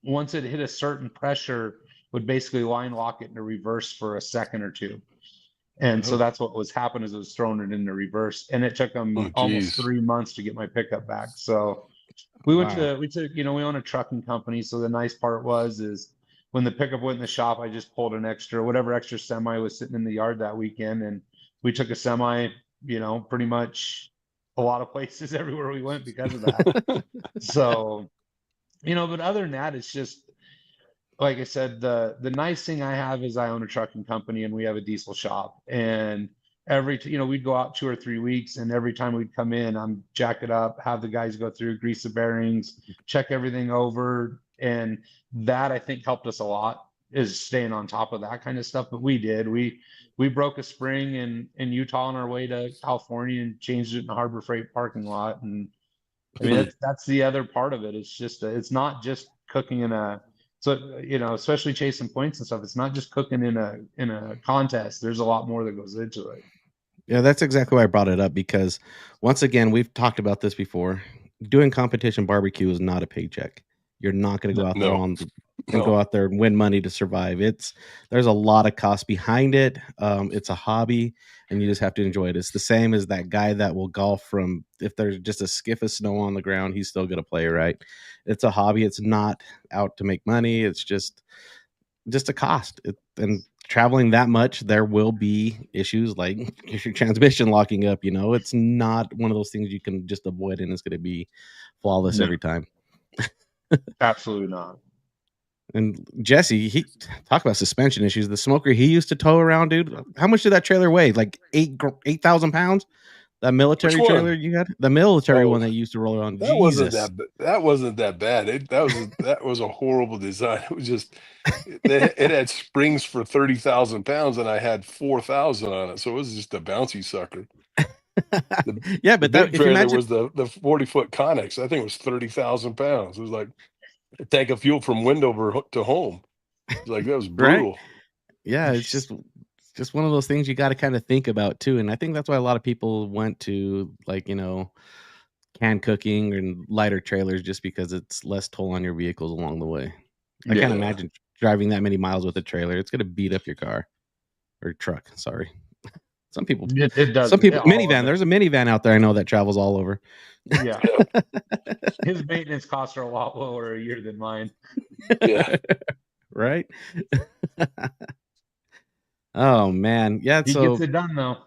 once it hit a certain pressure, would basically line lock it into reverse for a second or two. And so that's what was happening, is it was throwing it into reverse. And it took them almost 3 months to get my pickup back. So we we own a trucking company. So the nice part is when the pickup went in the shop, I just pulled whatever extra semi was sitting in the yard that weekend. And we took a semi, pretty much a lot of places everywhere we went because of that. So, but other than that, it's just, like I said, the nice thing I have is I own a trucking company and we have a diesel shop. And we'd go out 2 or 3 weeks, and every time we'd come in, I'm jack it up, have the guys go through, grease the bearings, check everything over. And that, I think, helped us a lot, is staying on top of that kind of stuff. But we broke a spring in Utah on our way to California and changed it in a Harbor Freight parking lot. And I mean, that's the other part of it. It's just, it's not just cooking especially chasing points and stuff. It's not just cooking in a contest. There's a lot more that goes into it. Yeah, that's exactly why I brought it up, because once again, we've talked about this before. Doing competition barbecue is not a paycheck. You're not going to go out there go out there and win money to survive. There's a lot of cost behind it. It's a hobby, and you just have to enjoy it. It's the same as that guy that will golf from, if there's just a skiff of snow on the ground, he's still going to play, right? It's a hobby. It's not out to make money. It's just a cost. And traveling that much, there will be issues like your transmission locking up. It's not one of those things you can just avoid and it's going to be flawless every time. Absolutely not. And Jesse, he talk about suspension issues. The smoker he used to tow around, dude. How much did that trailer weigh? Like 8,000 pounds. That military Which trailer one? you had, the military Oh, one that you used to roll around. that wasn't Jesus, that wasn't that bad. That was a horrible design. It was just it had springs for 30,000 pounds, and I had 4,000 on it, so it was just a bouncy sucker. The, yeah, the but big that if you trailer imagine, was the 40-foot Connex. I think it was 30,000 pounds. It was like a tank of fuel from Wendover to home. It's like that was right? brutal. Yeah, it's just one of those things you got to kind of think about too, and I think that's why a lot of people went to like canned cooking and lighter trailers just because it's less toll on your vehicles along the way. I can't Yeah. imagine driving that many miles with a trailer. It's gonna beat up your car or truck. Sorry. Some people, It does. some people, All of minivan. it. There's a minivan out there I know that travels all over. Yeah. His maintenance costs are a lot lower a year than mine. Yeah. Right. Oh man, yeah. He So gets it done though.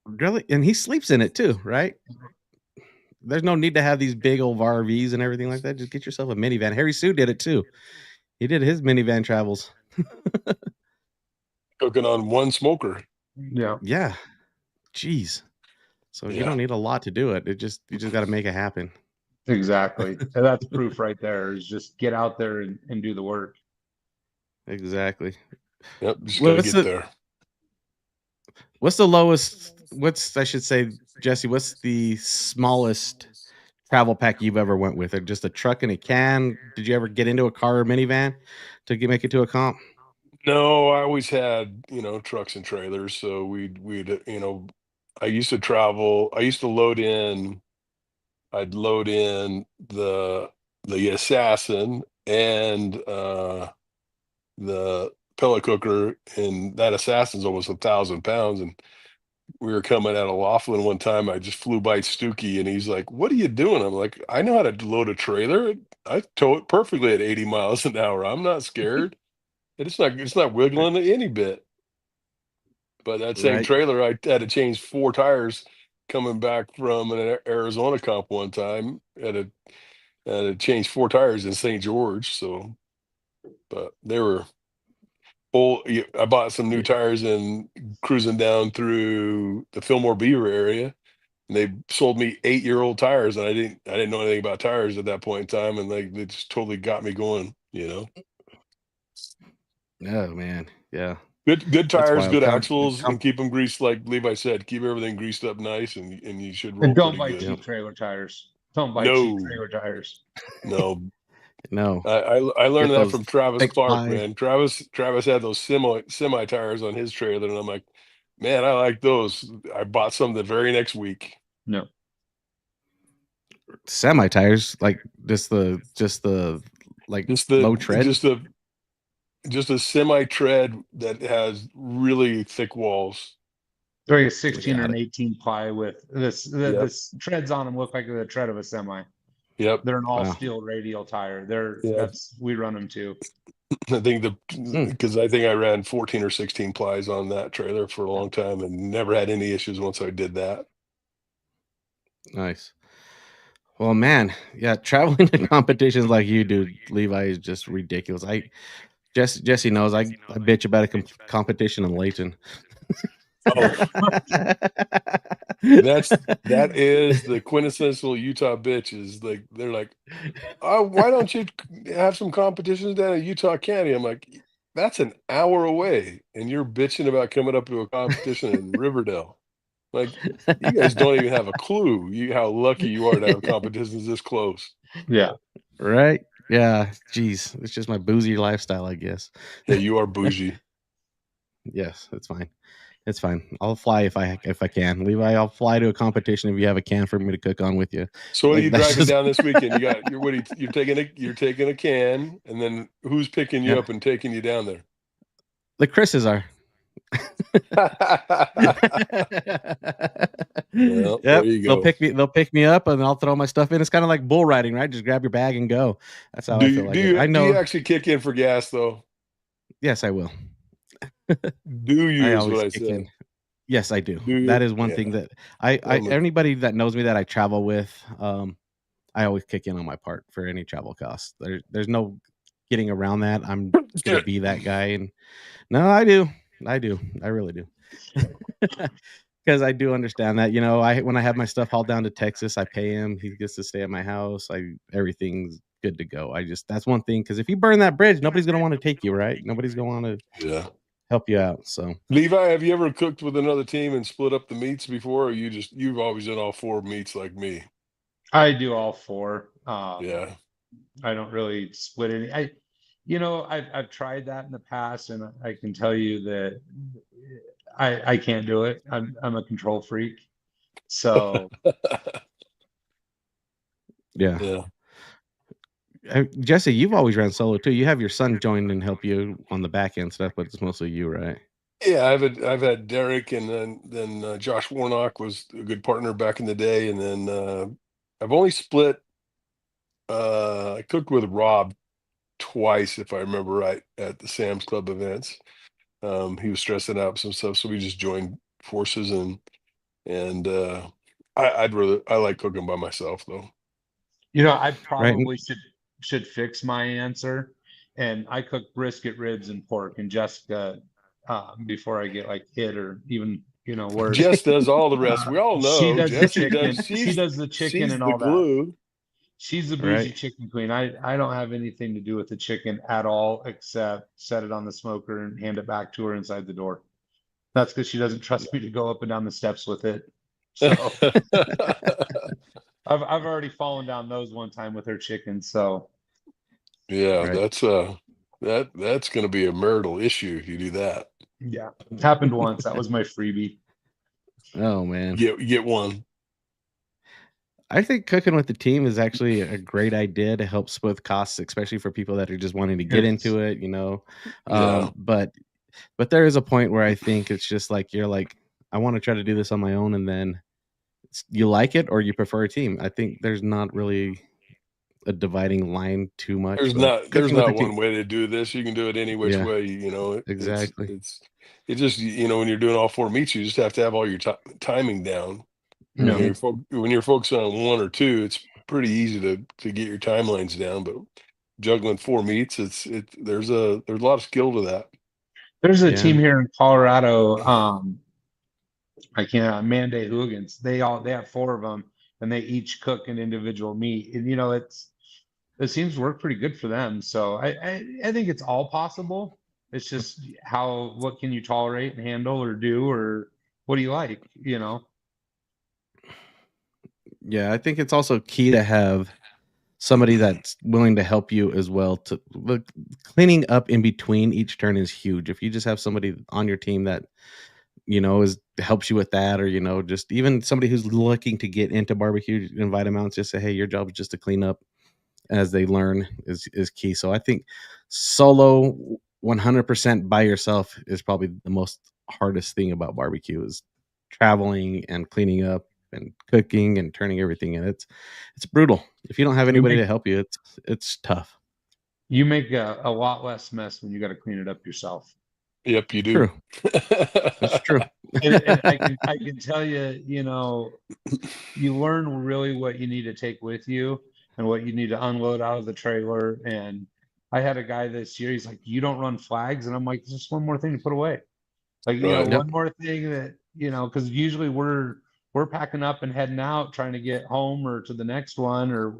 really, and he sleeps in it too, right? There's no need to have these big old RVs and everything like that. Just get yourself a minivan. Harry Sue did it too. He did his minivan travels. Cooking on one smoker. Yeah. Yeah. Jeez. So you Yeah. don't need a lot to do it. You just got to make it happen. Exactly. And that's proof right there. Is just get out there and do the work. Exactly. Yep. Just gotta What's get there. What's the lowest? I should say, Jesse? What's the smallest travel pack you've ever went with? Or just a truck and a can? Did you ever get into a car or minivan to make it to a comp? No, I always had, trucks and trailers. So we'd, I used to travel. I'd load in the Assassin and the pellet cooker, and that Assassin's almost 1,000 pounds. And we were coming out of Laughlin one time. I just flew by Stookie, and he's like, "What are you doing?" I'm like, "I know how to load a trailer. I tow it perfectly at 80 miles an hour. I'm not scared. It's not wiggling any bit." But that same Right. trailer, I had to change 4 tires coming back from an Arizona comp one time. Had to change 4 tires in St. George. So, but they were old. I bought some new tires and cruising down through the Fillmore Beaver area, and they sold me 8-year-old tires, and I didn't know anything about tires at that point in time, and they just totally got me going. Oh man, yeah. Good That's tires, wild. good axles, and keep them greased like Levi said. Keep everything greased up nice, and you should roll And don't pretty buy good. cheap trailer tires. Don't buy No. cheap trailer tires. No, No. I learned Get that those from Travis thick Clark, ply. man. Travis had those semi tires on his trailer, and I'm like, man, I like those. I bought some the very next week. No. Semi tires, like just the like low tread. Just a semi tread that has really thick walls. They're like a 16 or Got an it. 18 ply with this. This treads on them look like the tread of a semi. Yep. They're an all Wow. steel radial tire. Yeah. We run them too. I think because I think I ran 14 or 16 plies on that trailer for a long time and never had any issues once I did that. Nice. Well, man, yeah, traveling to competitions like you do, Levi, is just ridiculous. Jesse knows I bitch about a competition in Layton. Oh, that is the quintessential Utah bitch. Is like they're like, "Oh, why don't you have some competitions down at Utah County?" I'm like, "That's an hour away, and you're bitching about coming up to a competition in Riverdale." Like, you guys don't even have a clue how lucky you are to have competitions this close. Yeah. Right? Yeah. Jeez, it's just my boozy lifestyle, I guess. Yeah, you are bougie. Yes, it's fine. It's fine. I'll fly if I can. Levi, I'll fly to a competition if you have a can for me to cook on with you. So what are Like, you that's driving just- down this weekend? You're taking a can, and then who's picking you Yeah. up and taking you down there? The Chris's are. Well, there you go. They'll pick me up and I'll throw my stuff in. It's kind of like bull riding, right? Just grab your bag and go. That's how I feel like it. I know. Do you actually kick in for gas though? Yes, I will. Do you? I Is always what I kick said. in. Yes, I do. Do you? That is one Yeah. thing that I anybody that knows me that I travel with, I always kick in on my part for any travel costs. There's no getting around that. I'm gonna be that guy, and no, I do, I really do, because I do understand that. When I have my stuff hauled down to Texas, I pay him. He gets to stay at my house. Everything's good to go. That's one thing, because if you burn that bridge, nobody's gonna want to take you, right? Nobody's gonna want to help you out. So, Levi, have you ever cooked with another team and split up the meats before, or you've always done all 4 meats like me? I do all 4. Yeah. I don't really split any. I've tried that in the past, and I can tell you that I can't do it. I'm a control freak. So yeah. Jesse, you've always ran solo too. You have your son join and help you on the back end stuff, but it's mostly you, right? Yeah, I've had Derek, and then Josh Warnock was a good partner back in the day, and then I've only split. I cooked with Rob twice, if I remember right, at the Sam's Club events. He was stressing out some stuff, so we just joined forces, and I like cooking by myself though. I probably should fix my answer, and I cook brisket, ribs, and pork, and Jessica, before I get like hit or even worse. Jess does all the rest. We all know she does Jessie the chicken. does. She does the chicken She's and the all glue. that. She's the bougie chicken queen. I don't have anything to do with the chicken at all, except set it on the smoker and hand it back to her inside the door. That's because she doesn't trust me to go up and down the steps with it. So I've already fallen down those one time with her chicken. So yeah, that's going to be a marital issue if you do that. Yeah, it happened once. That was my freebie. Oh man, get one. I think cooking with the team is actually a great idea to help split costs, especially for people that are just wanting to get into it. But there is a point where I think it's just like you're like, I want to try to do this on my own, and then you like it or you prefer a team. I think there's not really a dividing line too much. There's not one way to do this. You can do it any which way. Exactly. It's just when you're doing all 4 meats, you just have to have all your timing down. No. When you're focusing on 1 or 2, it's pretty easy to get your timelines down. But juggling 4 meats, there's a lot of skill to that. There's a team here in Colorado. Manday Hooligans. They have 4 of them, and they each cook an individual meat. And it seems to work pretty good for them. So I think it's all possible. It's just what can you tolerate and handle or do, or what do you like? Yeah, I think it's also key to have somebody that's willing to help you as well. To look, cleaning up in between each turn is huge. If you just have somebody on your team that helps you with that, or just even somebody who's looking to get into barbecue, invite them out. Just say, hey, your job is just to clean up as they learn is key. So I think solo 100% by yourself is probably the most hardest thing about barbecue, is traveling and cleaning up and cooking and turning everything in. It's brutal. If you don't have anybody to help you, it's tough. You make a lot less mess when you got to clean it up yourself. Yep, you do. True. That's true. and I can tell you, you learn really what you need to take with you and what you need to unload out of the trailer. And I had a guy this year, he's like, you don't run flags? And I'm like, just one more thing to put away. Like, one more thing that, because usually we're packing up and heading out, trying to get home or to the next one, or,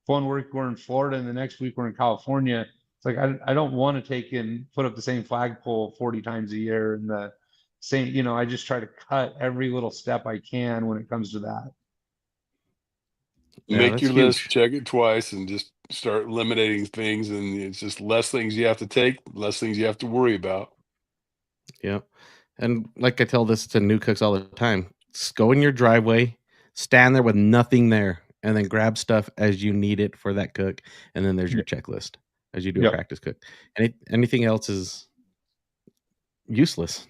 one week we're in Florida and the next week we're in California. It's like, I don't want to take and put up the same flagpole 40 times a year, and the same, I just try to cut every little step I can when it comes to that. Make your list, check it twice, and just start eliminating things. And it's just less things you have to take, less things you have to worry about. Yeah. And like I tell this to new cooks all the time, just go in your driveway, stand there with nothing there, and then grab stuff as you need it for that cook. And then there's your checklist as you do a practice cook. And anything else is useless.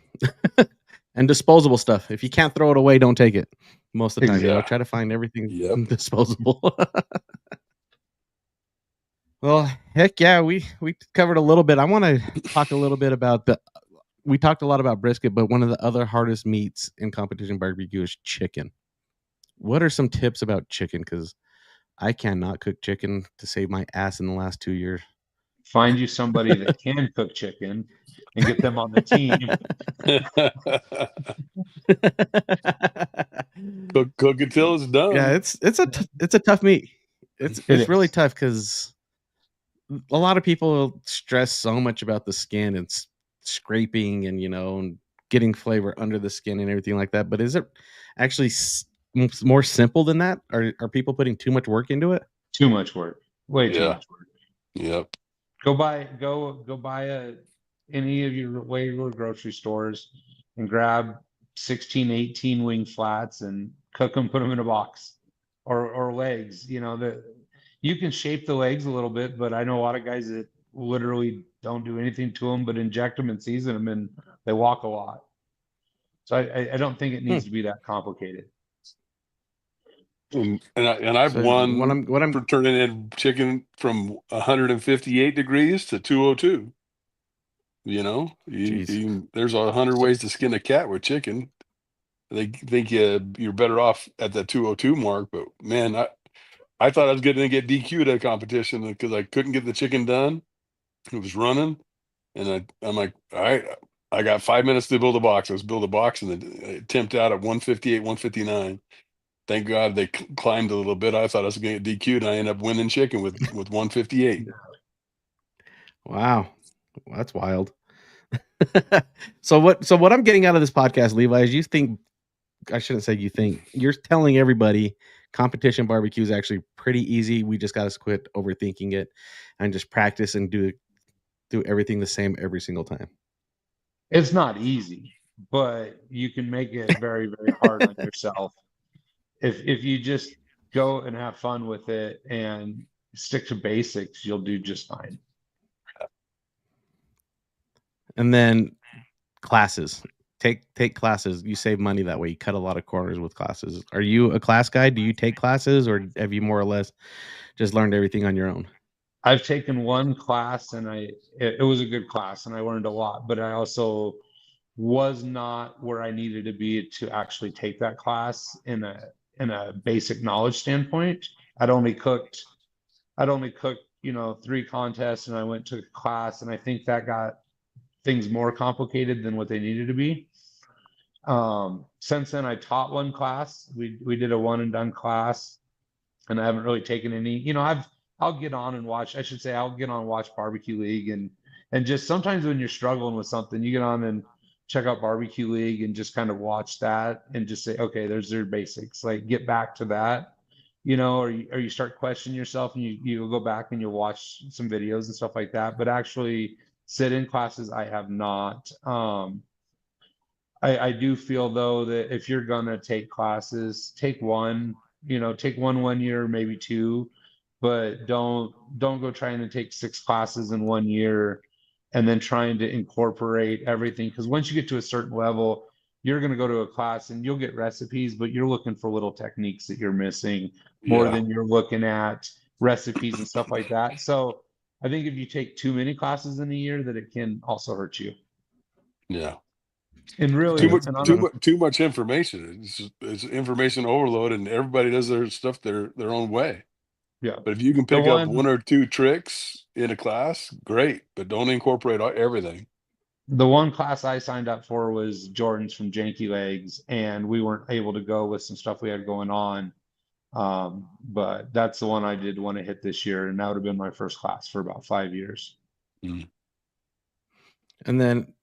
And disposable stuff. If you can't throw it away, don't take it. Most of the time, try to find everything disposable. Well, heck yeah, we covered a little bit. I want to talk a little bit about we talked a lot about brisket, but one of the other hardest meats in competition barbecue is chicken. What are some tips about chicken? Because I cannot cook chicken to save my ass in the last 2 years. Find you somebody that can cook chicken and get them on the team. Cook it till it's done. Yeah, it's a tough meat. It's really is. tough because a lot of people stress so much about the skin and scraping and and getting flavor under the skin and everything like that. But is it actually more simple than that? Are people putting too much work into it? Too much work. Way too Yeah. much work. Yep. Go buy any of your regular grocery stores and grab 16, 18 wing flats and cook them, put them in a box, or legs. You can shape the legs a little bit, but I know a lot of guys that literally don't do anything to them but inject them and season them, and they walk a lot. So I don't think it needs to be that complicated. And I've So won what I'm for turning in chicken from 158 degrees to 202. There's 100 ways to skin a cat with chicken. They think you're better off at the 202 mark, but man, I thought I was going to get DQ'd at a competition because I couldn't get the chicken done. It was running, and I'm like, all right, I got 5 minutes to build a box. Let's build a box, and it temped out at 158, 159. Thank God they climbed a little bit. I thought I was going to get DQ'd, and I ended up winning chicken with 158. Wow, that's wild. So what I'm getting out of this podcast, Levi, is I shouldn't say you think, you're telling everybody competition barbecue is actually pretty easy. We just got to quit overthinking it and just practice and do everything the same every single time. It's not easy, but you can make it very, very hard on yourself. If you just go and have fun with it and stick to basics, you'll do just fine. And then classes. Take classes. You save money that way. You cut a lot of corners with classes. Are you a class guy? Do you take classes, or have you more or less just learned everything on your own? I've taken one class, and it was a good class, and I learned a lot, but I also was not where I needed to be to actually take that class in a basic knowledge standpoint. I'd only cooked 3 contests, and I went to class, and I think that got things more complicated than what they needed to be. Since then, I taught one class. We did a one and done class, and I haven't really taken any. I'll get on and watch. I should say I'll get on and watch Barbecue League, and just sometimes when you're struggling with something, you get on and check out Barbecue League and just kind of watch that and just say, okay, there's their basics. Like, get back to that. Or you start questioning yourself, and you go back and you watch some videos and stuff like that. But actually sit in classes, I have not. I do feel though that if you're gonna take classes, take one, take one year, maybe 2, but don't go trying to take 6 classes in 1 year and then trying to incorporate everything. Because once you get to a certain level, you're going to go to a class and you'll get recipes, but you're looking for little techniques that you're missing more than you're looking at recipes and stuff like that. So I think if you take too many classes in a year, that it can also hurt you. Yeah. And really, too much information. It's information overload, and everybody does their stuff their own way. Yeah. But if you can pick up 1 or 2 tricks in a class, great. But don't incorporate everything. The one class I signed up for was Jordan's from Janky Legs, and we weren't able to go with some stuff we had going on. But that's the one I did want to hit this year, and that would have been my first class for about 5 years. Mm. And then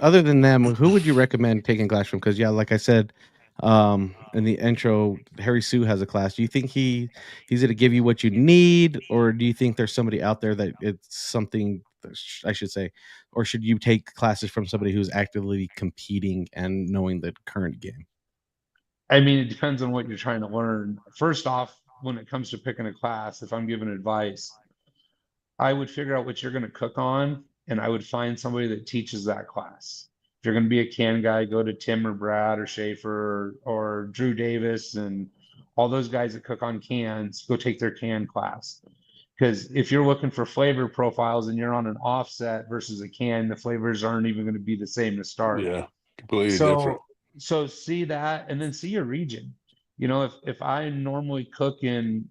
other than them, who would you recommend taking class from? Because like I said in the intro, Harry Sue has a class. Do you think he's going to give you what you need, or do you think there's somebody out there that it's something, I should say, or should you take classes from somebody who's actively competing and knowing the current game? I mean, it depends on what you're trying to learn. First off, when it comes to picking a class, if I'm giving advice, I would figure out what you're going to cook on, and I would find somebody that teaches that class. If you're going to be a can guy, go to Tim or Brad or Schaefer or Drew Davis and all those guys that cook on cans. Go take their can class. Because if you're looking for flavor profiles and you're on an offset versus a can, the flavors aren't even going to be the same to start. Yeah, completely different. So see that, and then see your region. You know, if I normally cook in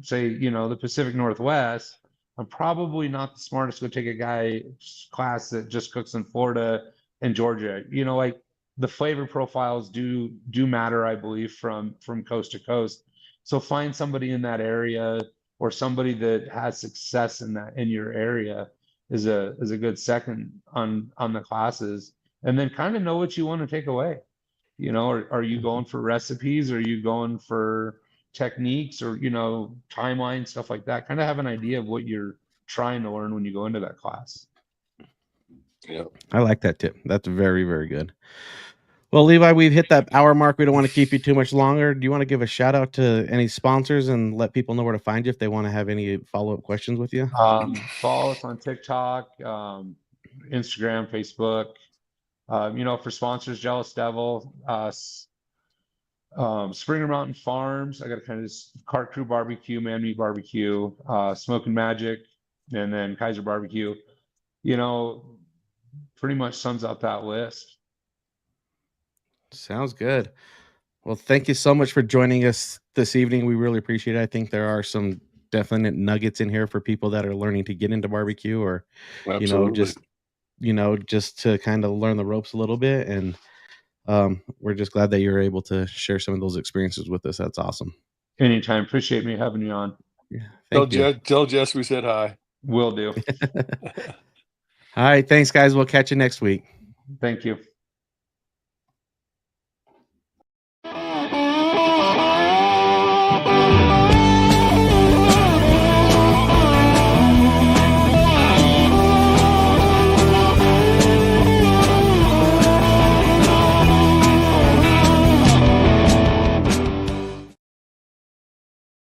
say, you know, the Pacific Northwest, I'm probably not the smartest to take a guy class that just cooks in Florida and Georgia. You know, like the flavor profiles do matter, I believe, from coast to coast. So find somebody in that area or somebody that has success in your area is a good second on the classes, and then kind of know what you want to take away. You know, are you going for recipes? Are you going for techniques, or, you know, timeline, stuff like that? Kind of have an idea of what you're trying to learn when you go into that class. Yeah. I like that tip. That's very, very good. Well, Levi, we've hit that hour mark. We don't want to keep you too much longer. Do you want to give a shout out to any sponsors and let people know where to find you if they want to have any follow-up questions with you? Follow us on TikTok, Instagram, Facebook. You know, for sponsors, Jealous Devil, Springer Mountain Farms. I got a kind of Cart Crew Barbecue, Man Meat Barbecue, Smoking Magic, and then Kaiser Barbecue. You know, pretty much sums up that list. Sounds good. Well, thank you so much for joining us this evening. We really appreciate it. I think there are some definite nuggets in here for people that are learning to get into barbecue, or, Absolutely. just to kind of learn the ropes a little bit. And we're just glad that you're able to share some of those experiences with us. That's awesome. Anytime. Appreciate me having you on. Yeah, Tell Jess we said hi. Will do. All right. Thanks, guys. We'll catch you next week. Thank you.